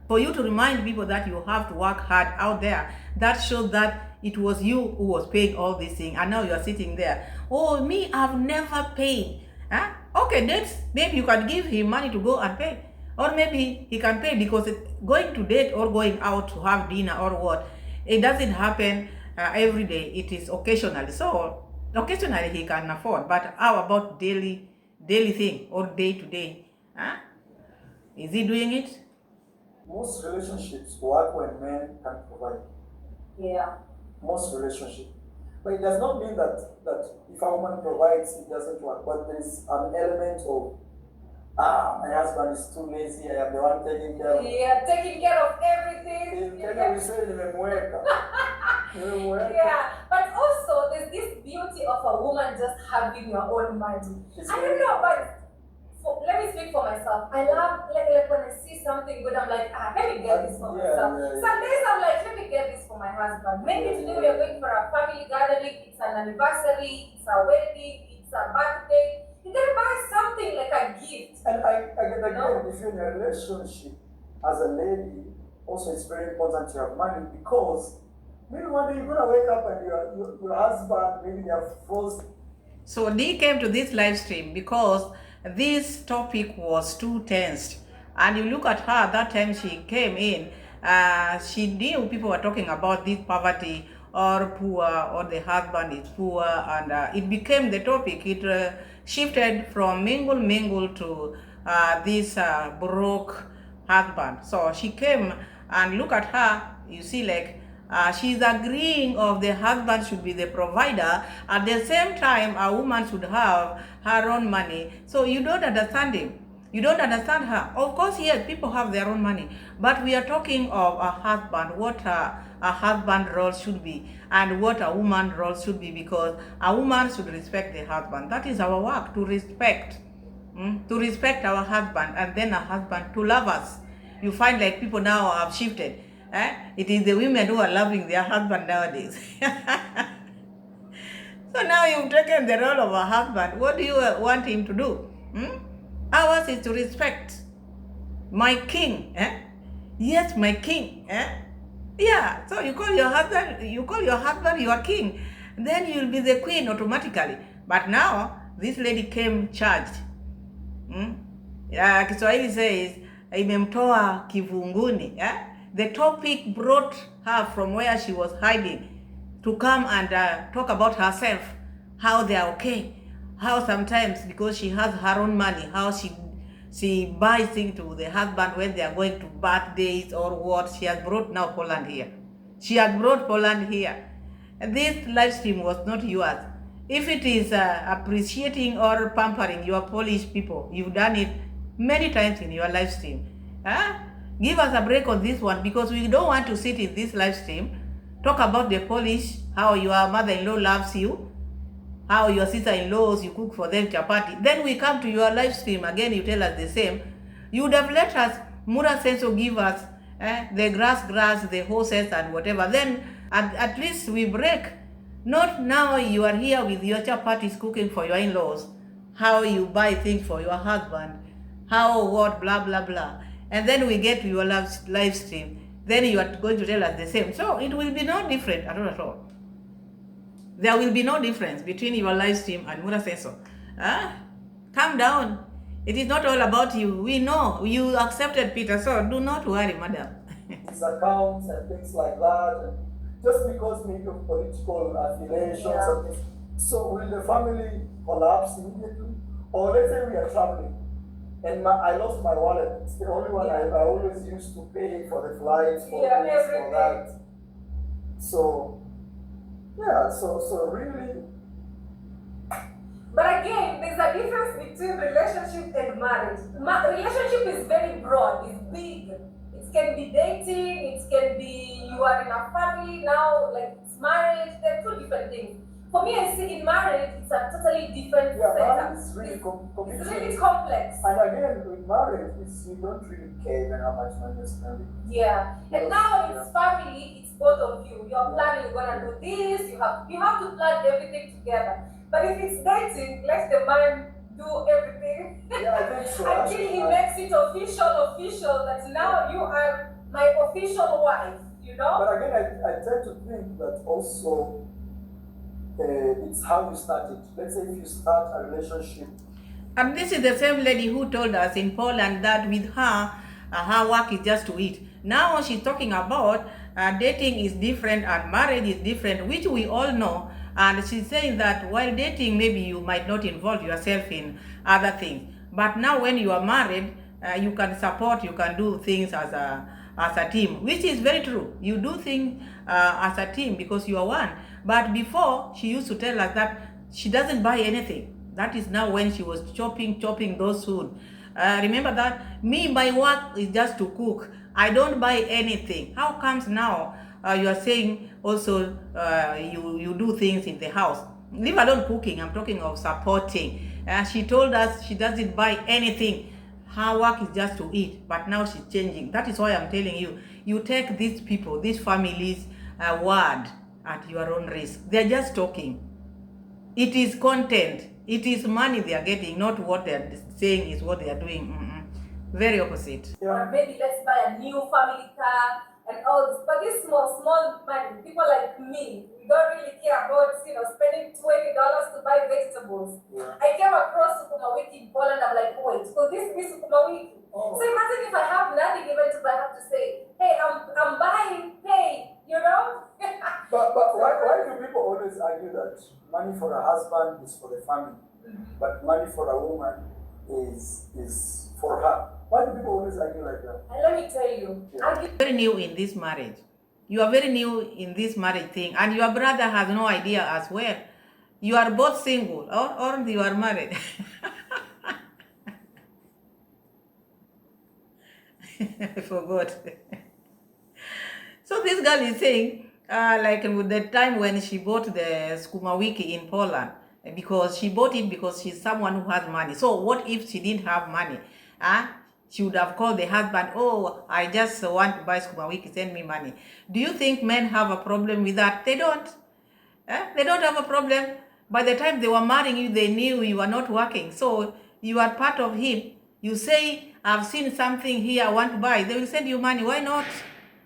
[SPEAKER 2] For you to remind people that you have to work hard out there, that shows that it was you who was paying all these things, and now you are sitting there. Oh, me, I've never paid. Okay, that's, maybe you can give him money to go and pay. Or maybe he can pay because going to date or going out to have dinner or what, it doesn't happen every day. It is occasionally. So occasionally he can afford. But how about daily thing or day to day? Is he doing it?
[SPEAKER 1] Most relationships work when men can provide.
[SPEAKER 3] Yeah.
[SPEAKER 1] Most relationships. But it does not mean that if a woman provides, it doesn't work. But there is an element of, my husband is too lazy, I am the one taking care of.
[SPEAKER 3] Yeah, taking care of everything.
[SPEAKER 1] In Kenya we say nimemweka.
[SPEAKER 3] Yeah, but also there's this beauty of a woman just having your own money. I don't know, but let me speak for myself. I love, like when I see something good, I'm like, let me get this for myself. Some days I'm like, let me get this for my husband. Maybe today we are going for a family gathering, it's an anniversary, it's a wedding, it's a birthday. You can buy something like a gift.
[SPEAKER 1] And I get again, if you're in a relationship as a lady, also it's very important to have money, because maybe one day you're gonna wake up and your husband, maybe they are frozen.
[SPEAKER 2] So Dee came to this live stream because this topic was too tense. And you look at her, that time she came in, she knew people were talking about this poverty or poor, or the husband is poor, and it became the topic. It shifted from mingle to this broke husband. So she came, and look at her, you see, like she's agreeing of the husband should be the provider. At the same time, a woman should have her own money. So you don't understand him. You don't understand her. Of course, yes, people have their own money, but we are talking of a husband, what a husband role should be, and what a woman role should be, because a woman should respect the husband. That is our work, to respect our husband, and then a husband to love us. You find like people now have shifted. It is the women who are loving their husband nowadays. So now you've taken the role of a husband. What do you want him to do? Ours is to respect my king. Yes, my king. Yeah. So you call your husband your king. Then you'll be the queen automatically. But now this lady came charged. Kiswahili says imemtoa kivunguni. The topic brought her from where she was hiding to come and talk about herself, how they are okay, how sometimes because she has her own money, how she buys things to the husband when they are going to birthdays or what. She has brought now Poland here. She has brought Poland here. And this live stream was not yours. If it is appreciating or pampering your Polish people, you've done it many times in your live stream. Give us a break on this one, because we don't want to sit in this live stream, talk about the Polish, how your mother-in-law loves you, how your sister-in-laws, you cook for them chapati. Then we come to your live stream again, you tell us the same. You would have let us, Mura Senso, give us the grass, the horses and whatever. Then at least we break. Not now you are here with your chapatis cooking for your in-laws, how you buy things for your husband, how what, blah, blah, blah. And then we get to your live stream. Then you are going to tell us the same. So it will be no different at all. There will be no difference between your live stream and Mura Senso. Calm down. It is not all about you. We know you accepted Peter, so do not worry, madam.
[SPEAKER 1] His accounts and things like that. And just because maybe of political affiliations and things. So will the family collapse immediately? Or let's say we are traveling and I lost my wallet. It's the only one I always used to pay for the flights, for this, for that. So so really.
[SPEAKER 3] But again, there's a difference between relationship and marriage. Relationship is very broad, it's big. It can be dating, it can be you are in a family now, like it's marriage, they're two different things. For me, I see in marriage, it's a totally different
[SPEAKER 1] Yeah,
[SPEAKER 3] setup.
[SPEAKER 1] marriage is really
[SPEAKER 3] It's really complex.
[SPEAKER 1] And again, with marriage, it's, you don't really care even how much money you're spending.
[SPEAKER 3] Yeah. And now it's family, it's both of you. You're planning, you're gonna do this, you have to plan everything together. But if it's dating, let the man do everything.
[SPEAKER 1] Yeah, I think so.
[SPEAKER 3] Until he makes it official that now you are my official wife, you know?
[SPEAKER 1] But again, I tend to think that also it's how you start it. Let's say if you start a relationship.
[SPEAKER 2] And this is the same lady who told us in Poland that with her work is just to eat. Now she's talking about dating is different and marriage is different, which we all know. And she's saying that while dating, maybe you might not involve yourself in other things. But now when you are married, you can support, you can do things as a team, which is very true. You do things as a team because you are one. But before, she used to tell us that she doesn't buy anything. That is now when she was chopping those food. Remember that? My work is just to cook. I don't buy anything. How comes now you are saying also you do things in the house? Leave alone cooking, I'm talking of supporting. She told us she doesn't buy anything. Her work is just to eat, but now she's changing. That is why I'm telling you, you take these people, these families' word at your own risk. They're just talking. It is content. It is money they are getting, not what they are saying is what they are doing. Very opposite.
[SPEAKER 3] Or maybe let's buy a new family car and all this. But this small money, people like me, we don't really care about spending $20 to buy vegetables.
[SPEAKER 1] Yeah.
[SPEAKER 3] I came across Sukuma Wiki in Poland. I'm like, wait, could this be Sukuma Wiki?
[SPEAKER 1] Oh.
[SPEAKER 3] So imagine if I have nothing even to buy, I have to say, hey, I'm buying, pay, you know?
[SPEAKER 1] But why do people always argue that money for a husband is for the family, but money for a woman is for her? Why do people always argue like that?
[SPEAKER 3] And let me tell you,
[SPEAKER 2] Very new in this marriage. You are very new in this marriage thing, and your brother has no idea as well. You are both single, or you are married. I forgot. So this girl is saying, like with the time when she bought the Sukuma Wiki in Poland, because she bought it because she's someone who has money. So what if she didn't have money? She would have called the husband, oh, I just want to buy Sukuma Wiki, send me money. Do you think men have a problem with that? They don't. They don't have a problem. By the time they were marrying you, they knew you were not working. So you are part of him. You say, I've seen something here I want to buy. They will send you money. Why not?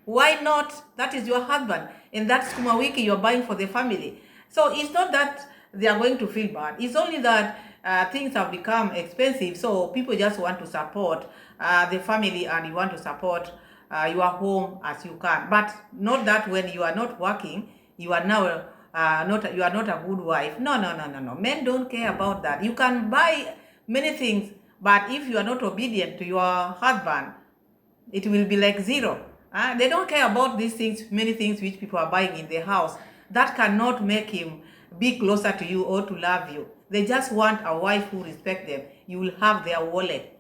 [SPEAKER 2] Why not? That is your husband. And that Sukuma Wiki you're buying for the family. So it's not that they are going to feel bad. It's only that things have become expensive. So people just want to support the family, and you want to support your home as you can. But not that when you are not working, you are now you are not a good wife. No. Men don't care about that. You can buy many things, but if you are not obedient to your husband, it will be like zero. They don't care about these things, many things which people are buying in their house. That cannot make him be closer to you or to love you. They just want a wife who respects them. You will have their wallet.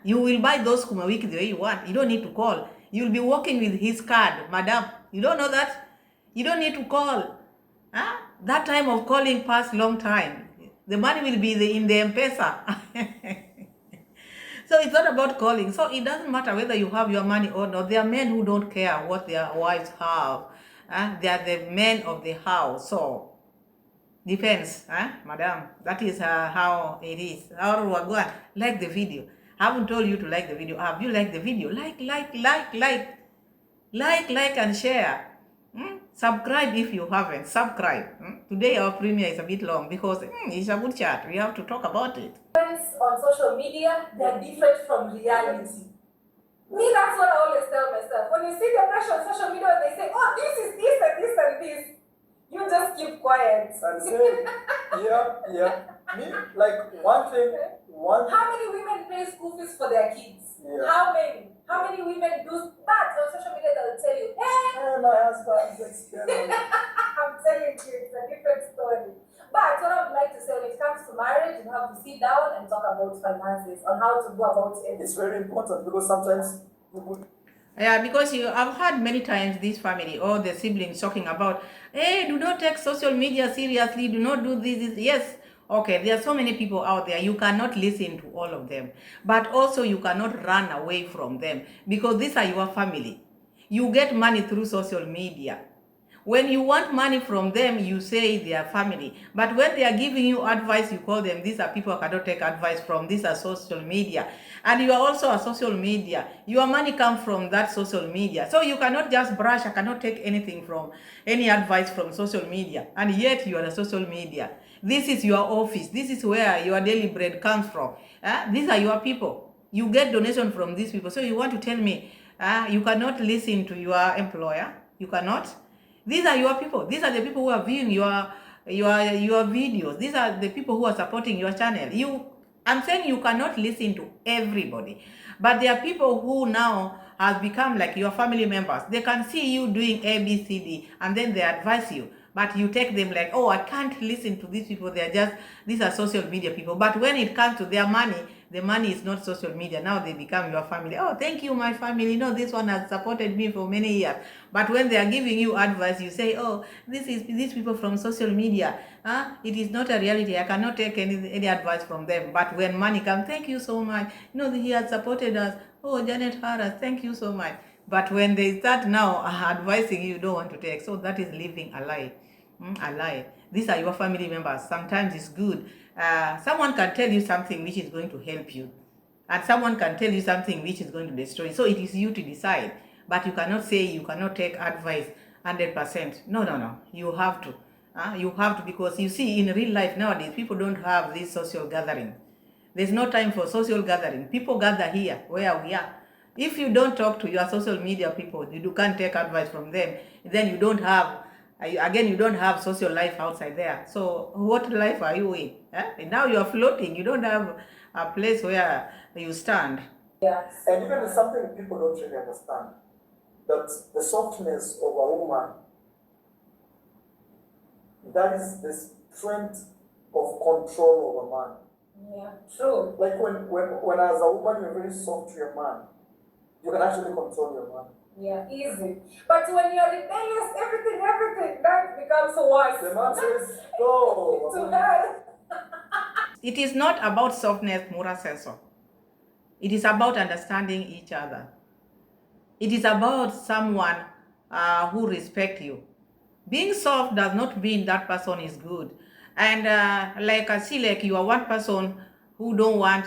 [SPEAKER 2] You will buy those Sukuma Wiki the way you want. You don't need to call. You will be walking with his card, madam. You don't know that? You don't need to call. That time of calling passed long time. The money will be in the M-Pesa. So it's not about calling. So it doesn't matter whether you have your money or not. There are men who don't care what their wives have. They are the men of the house. So depends, madam. That is how it is. Like the video. I haven't told you to like the video. Have you liked the video? Like and share. Subscribe if you haven't. Subscribe. Today our premiere is a bit long because it's a good chat. We have to talk about it.
[SPEAKER 3] Friends on social media, they're different from reality. Me, that's what I always tell myself. When you see the pressure on social media, they say, oh, this is this and this and this. You just keep quiet.
[SPEAKER 1] And say, yeah. Me, like one thing.
[SPEAKER 3] How many women pay school fees for their kids?
[SPEAKER 1] Yeah.
[SPEAKER 3] How many? How many women do that on social media? They'll tell you, hey,
[SPEAKER 1] My husband is expensive.
[SPEAKER 3] I'm telling you, it's a different story. But what I would like to say, when it comes to marriage, you have to sit down and talk about finances, on how to go about it.
[SPEAKER 1] It's very important because sometimes
[SPEAKER 2] Yeah, because I've heard many times this family or the siblings talking about, hey, do not take social media seriously, do not do this. Yes, okay, there are so many people out there. You cannot listen to all of them, but also you cannot run away from them because these are your family. You get money through social media. When you want money from them, you say they are family. But when they are giving you advice, you call them, these are people I cannot take advice from. These are social media. And you are also a social media. Your money comes from that social media. So you cannot just brush, I cannot take anything from any advice from social media. And yet you are a social media. This is your office. This is where your daily bread comes from. These are your people. You get donation from these people. So you want to tell me you cannot listen to your employer? You cannot? These are your people. These are the people who are viewing your videos. These are the people who are supporting your channel. I'm saying you cannot listen to everybody, but there are people who now has become like your family members. They can see you doing A, B, C, D, and then they advise you. But you take them like, oh, I can't listen to these people. These are social media people. But when it comes to their money, the money is not social media. Now they become your family. Oh, thank you, my family. No, this one has supported me for many years. But when they are giving you advice, you say, oh, these people from social media. It is not a reality. I cannot take any advice from them. But when money comes, thank you so much. He has supported us. Oh, Janet Harris, thank you so much. But when they start now advising you, don't want to take. So that is living a lie. A lie. These are your family members. Sometimes it's good. Someone can tell you something which is going to help you, and someone can tell you something which is going to destroy you. So it is you to decide. But you cannot say you cannot take advice 100%. No, no, no. You have to. You have to, because you see, in real life nowadays, people don't have this social gathering. There's no time for social gathering. People gather here where we are. If you don't talk to your social media people, you can't take advice from them, then you don't have, again, you don't have social life outside there. So what life are you in? And now you are floating. You don't have a place where you stand.
[SPEAKER 3] Yes.
[SPEAKER 1] And even something people don't really understand, that the softness of a woman, that is the strength of control of a man.
[SPEAKER 3] Yeah, true.
[SPEAKER 1] Like when as a woman you're very soft to your man, you can actually control your man.
[SPEAKER 3] Yeah, easy. But when you're rebellious, everything, that becomes worse.
[SPEAKER 1] The man says, go.
[SPEAKER 3] To her.
[SPEAKER 2] It is not about softness, Mura says so. It is about understanding each other. It is about someone who respects you. Being soft does not mean that person is good. And like I see, like you are one person who don't want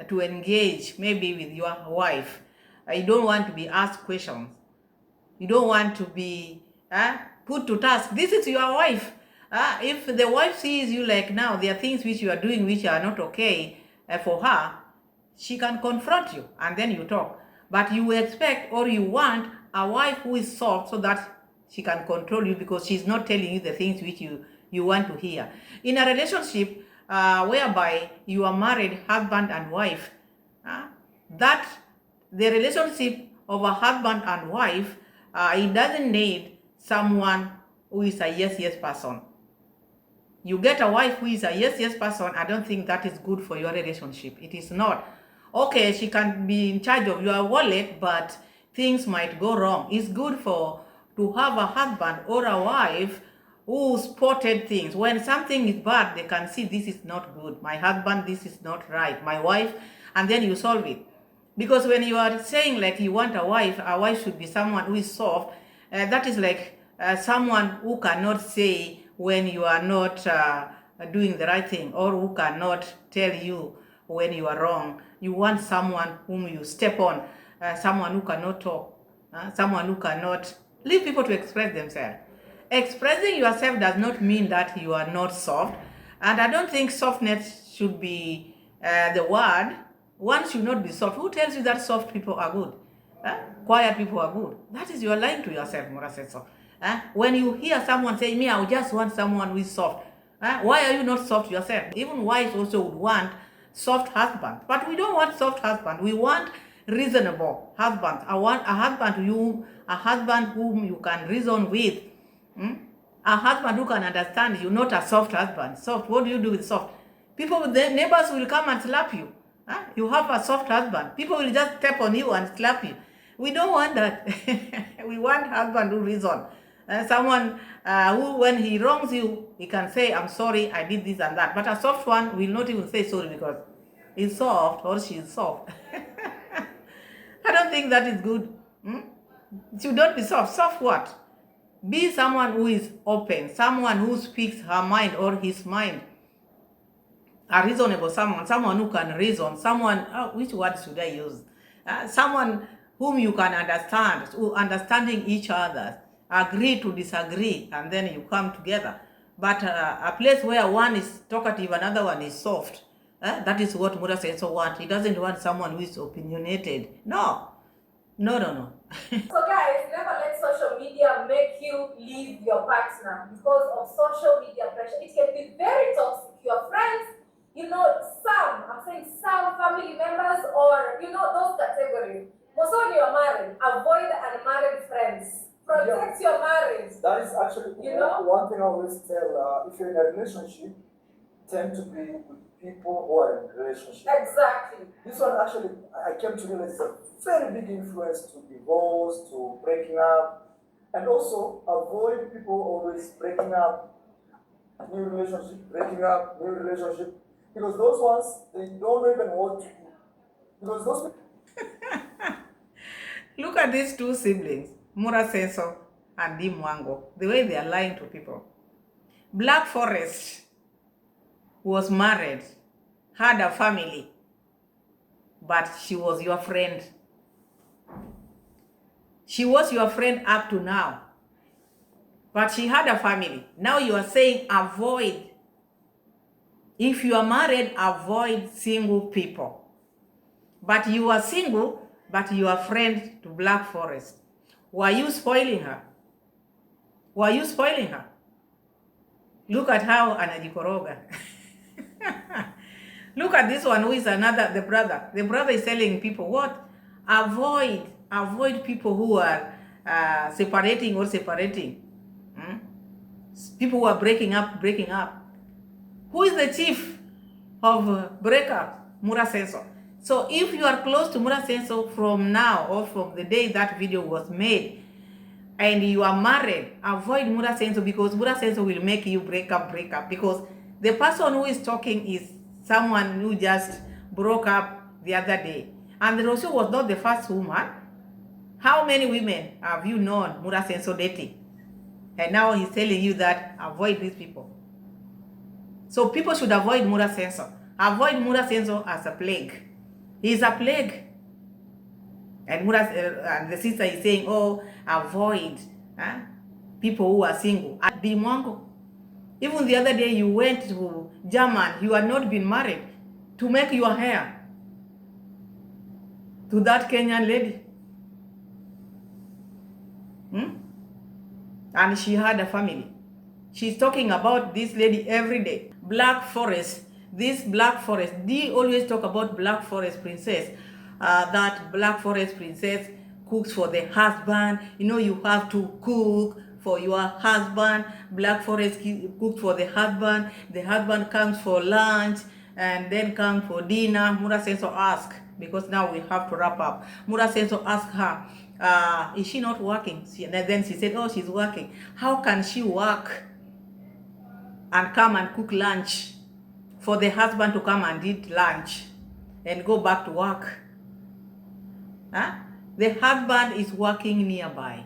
[SPEAKER 2] to engage maybe with your wife. You don't want to be asked questions. You don't want to be put to task. This is your wife. If the wife sees you like now, there are things which you are doing which are not okay for her, she can confront you and then you talk. But you expect or you want a wife who is soft so that she can control you, because she's not telling you the things which you want to hear. In a relationship whereby you are married, husband and wife, that the relationship of a husband and wife, it doesn't need someone who is a yes person. You get a wife who is a yes person, I don't think that is good for your relationship. It is not. Okay, she can be in charge of your wallet, but things might go wrong. It's good to have a husband or a wife who spotted things. When something is bad, they can see this is not good. My husband, this is not right. My wife, and then you solve it. Because when you are saying like you want a wife should be someone who is soft. That is like someone who cannot say when you are not doing the right thing, or who cannot tell you when you are wrong. You want someone whom you step on, someone who cannot talk, someone who cannot leave people to express themselves. Expressing yourself does not mean that you are not soft, and I don't think softness should be the word. One should not be soft. Who tells you that soft people are good? Quiet people are good? That is, you are lying to yourself, Mura said so. When you hear someone say, me, I just want someone who is soft. Why are you not soft yourself? Even wives also would want soft husbands. But we don't want soft husbands. We want reasonable husbands. I want a husband whom you can reason with. A husband who can understand you, not a soft husband. Soft, what do you do with soft? People, the neighbors will come and slap you. You have a soft husband. People will just step on you and slap you. We don't want that. We want husband who reason. Someone who, when he wrongs you, he can say, I'm sorry, I did this and that. But a soft one will not even say sorry because he's soft or she's soft. I don't think that is good. You don't be soft. Soft what? Be someone who is open, someone who speaks her mind or his mind. A reasonable someone who can reason, someone, which word should I use? Someone whom you can understand, who understanding each other, agree to disagree, and then you come together. But a place where one is talkative, another one is soft, that is what Mura says so want. He doesn't want someone who is opinionated. No.
[SPEAKER 3] So guys, never let social media make you leave your partner because of social media pressure. It can be very toxic. Your friends, I'm saying some family members or, those categories. Also when you're married, avoid unmarried friends. Protect your marriage.
[SPEAKER 1] That is actually one thing I always tell, if you're in a relationship, tend to be with people who are in a relationship.
[SPEAKER 3] Exactly.
[SPEAKER 1] This one actually, I came to realize, is a very big influence to divorce, to breaking up, and also avoid people always breaking up, new relationship, breaking up, new relationship, because those ones, they don't even want to, because those
[SPEAKER 2] Look at these two siblings, Mura Senso and Dee Mwango, the way they are lying to people. Black Forest was married, had a family, but she was your friend. She was your friend up to now, but she had a family. Now you are saying avoid. If you are married, avoid single people. But you are single, but you are friend to Black Forest. Were you spoiling her? Were you spoiling her? Look at how anajikoroga. Look at this one who is the brother. The brother is telling people what? Avoid people who are separating. People who are breaking up. Who is the chief of breakup? Mura Senso. So if you are close to Mura Senso from now or from the day that video was made, and you are married, avoid Mura Senso because Mura Senso will make you break up because the person who is talking is someone who just broke up the other day. And Rosu was not the first woman. How many women have you known Mura Senso dating? And now he's telling you that avoid these people. So people should avoid Mura Senso. Avoid Mura Senso as a plague. He's a plague. And and the sister is saying, avoid people who are single. And Dee Mwango. Even the other day you went to German, you had not been married, to make your hair to that Kenyan lady. And she had a family. She's talking about this lady every day. Black Forest. This Black Forest. Dee always talk about Black Forest princess. That Black Forest princess cooks for the husband. You have to cook for your husband. Black Forest cooked for the husband. The husband comes for lunch and then comes for dinner. Mura Senso ask, because now we have to wrap up. Mura Senso asked her, is she not working? And then she said, she's working. How can she work and come and cook lunch for the husband to come and eat lunch and go back to work? The husband is working nearby.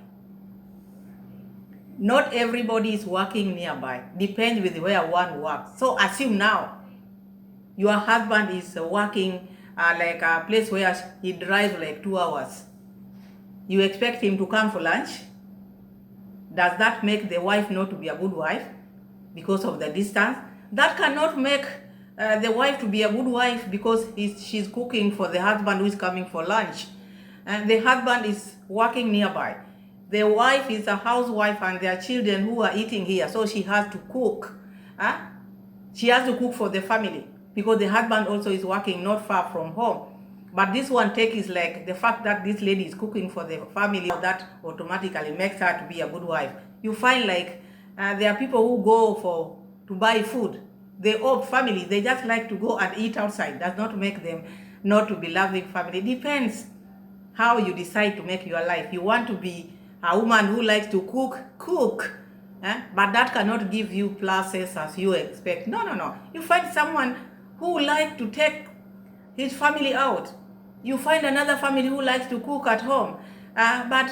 [SPEAKER 2] Not everybody is working nearby. Depends with where one works. So assume now your husband is working like a place where he drives like 2 hours. You expect him to come for lunch? Does that make the wife not to be a good wife because of the distance? That cannot make the wife to be a good wife because she's cooking for the husband who is coming for lunch. And the husband is working nearby. The wife is a housewife and there are children who are eating here, so she has to cook. She has to cook for the family because the husband also is working not far from home. But this one take is like the fact that this lady is cooking for the family, that automatically makes her to be a good wife. You find like there are people who go to buy food. The old family, they just like to go and eat outside. Does not make them not to be loving family. Depends how you decide to make your life. You want to be a woman who likes to cook. But that cannot give you pluses as you expect. No. You find someone who likes to take his family out. You find another family who likes to cook at home. But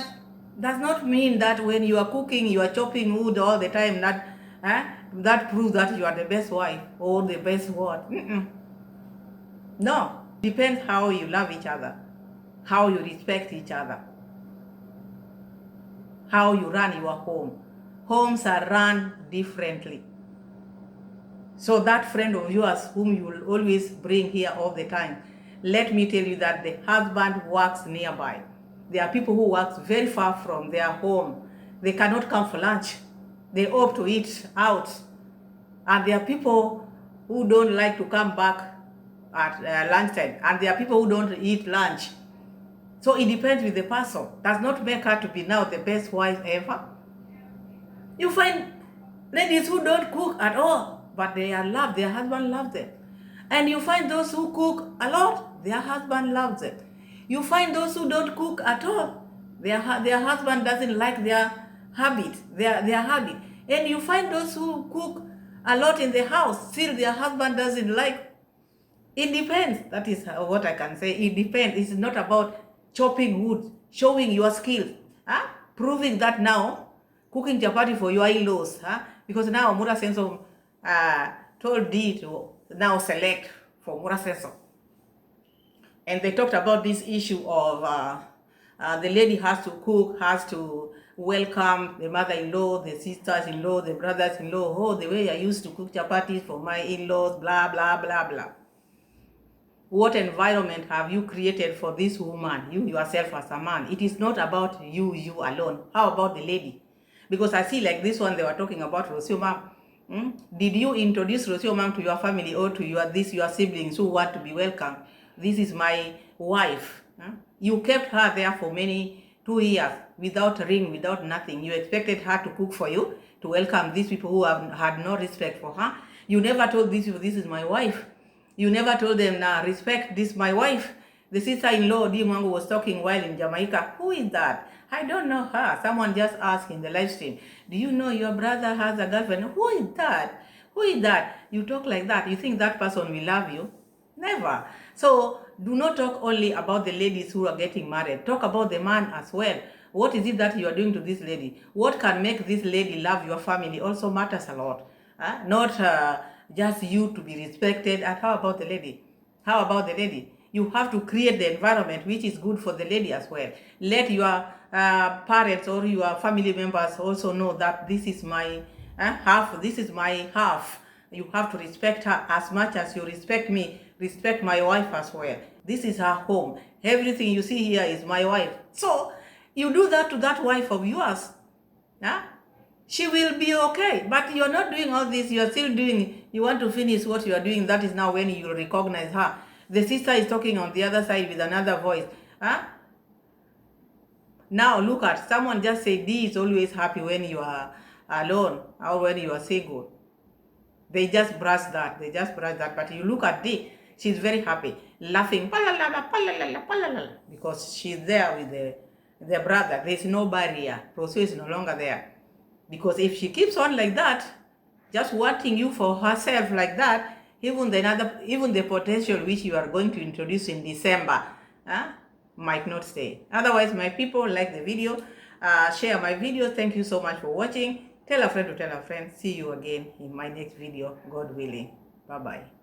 [SPEAKER 2] does not mean that when you are cooking, you are chopping wood all the time. That proves that you are the best wife or the best what. No, depends how you love each other, how you respect each other, how you run your home. Homes are run differently. So that friend of yours whom you will always bring here all the time, let me tell you that the husband works nearby. There are people who work very far from their home. They cannot come for lunch. They opt to eat out. And there are people who don't like to come back at lunchtime. And there are people who don't eat lunch. So it depends with the person. Does not make her to be now the best wife ever. You find ladies who don't cook at all, but they are loved, their husband loves them. And you find those who cook a lot, their husband loves them. You find those who don't cook at all, their husband doesn't like their habit, their habit. And you find those who cook a lot in the house, still their husband doesn't like. It depends. That is what I can say. It depends. It's not about chopping wood, showing your skills, proving that now cooking chapati for your in-laws, because now Mura Senso told Dee to now select for Mura Senso. And they talked about this issue of the lady has to cook, has to welcome the mother-in-law, the sisters-in-law, the brothers-in-law. Oh, the way I used to cook chapatis for my in-laws, blah, blah, blah, blah. What environment have you created for this woman, you yourself as a man? It is not about you alone. How about the lady? Because I see like this one, they were talking about Rosio Mom. Did you introduce Rosio Mom to your family or to your siblings who want to be welcome? This is my wife. You kept her there for 2 years without ring, without nothing. You expected her to cook for you, to welcome these people who had no respect for her. You never told these people, this is my wife. You never told them, nah, respect this, my wife. The sister-in-law, Dee and Marwa, was talking while in Jamaica. Who is that? I don't know her. Someone just asked in the live stream, do you know your brother has a girlfriend? Who is that? Who is that? You talk like that. You think that person will love you? Never. So do not talk only about the ladies who are getting married. Talk about the man as well. What is it that you are doing to this lady? What can make this lady love your family also matters a lot. Not just you to be respected. And how about the lady? How about the lady? You have to create the environment which is good for the lady as well. Let your parents or your family members also know that this is my half. This is my half. You have to respect her as much as you respect me. Respect my wife as well. This is her home. Everything you see here is my wife. So you do that to that wife of yours. She will be okay. But you're not doing all this. You're still doing, you want to finish what you are doing. That is now when you recognize her. The sister is talking on the other side with another voice. Now look at, someone just said Dee is always happy when you are alone or when you are single. They just brush that. But you look at Dee, she's very happy, laughing, because she's there with the brother. There's no barrier. Rocio is no longer there. Because if she keeps on like that, just wanting you for herself like that, even the potential which you are going to introduce in December might not stay. Otherwise, my people, like the video, share my video. Thank you so much for watching. Tell a friend to tell a friend. See you again in my next video, God willing. Bye-bye.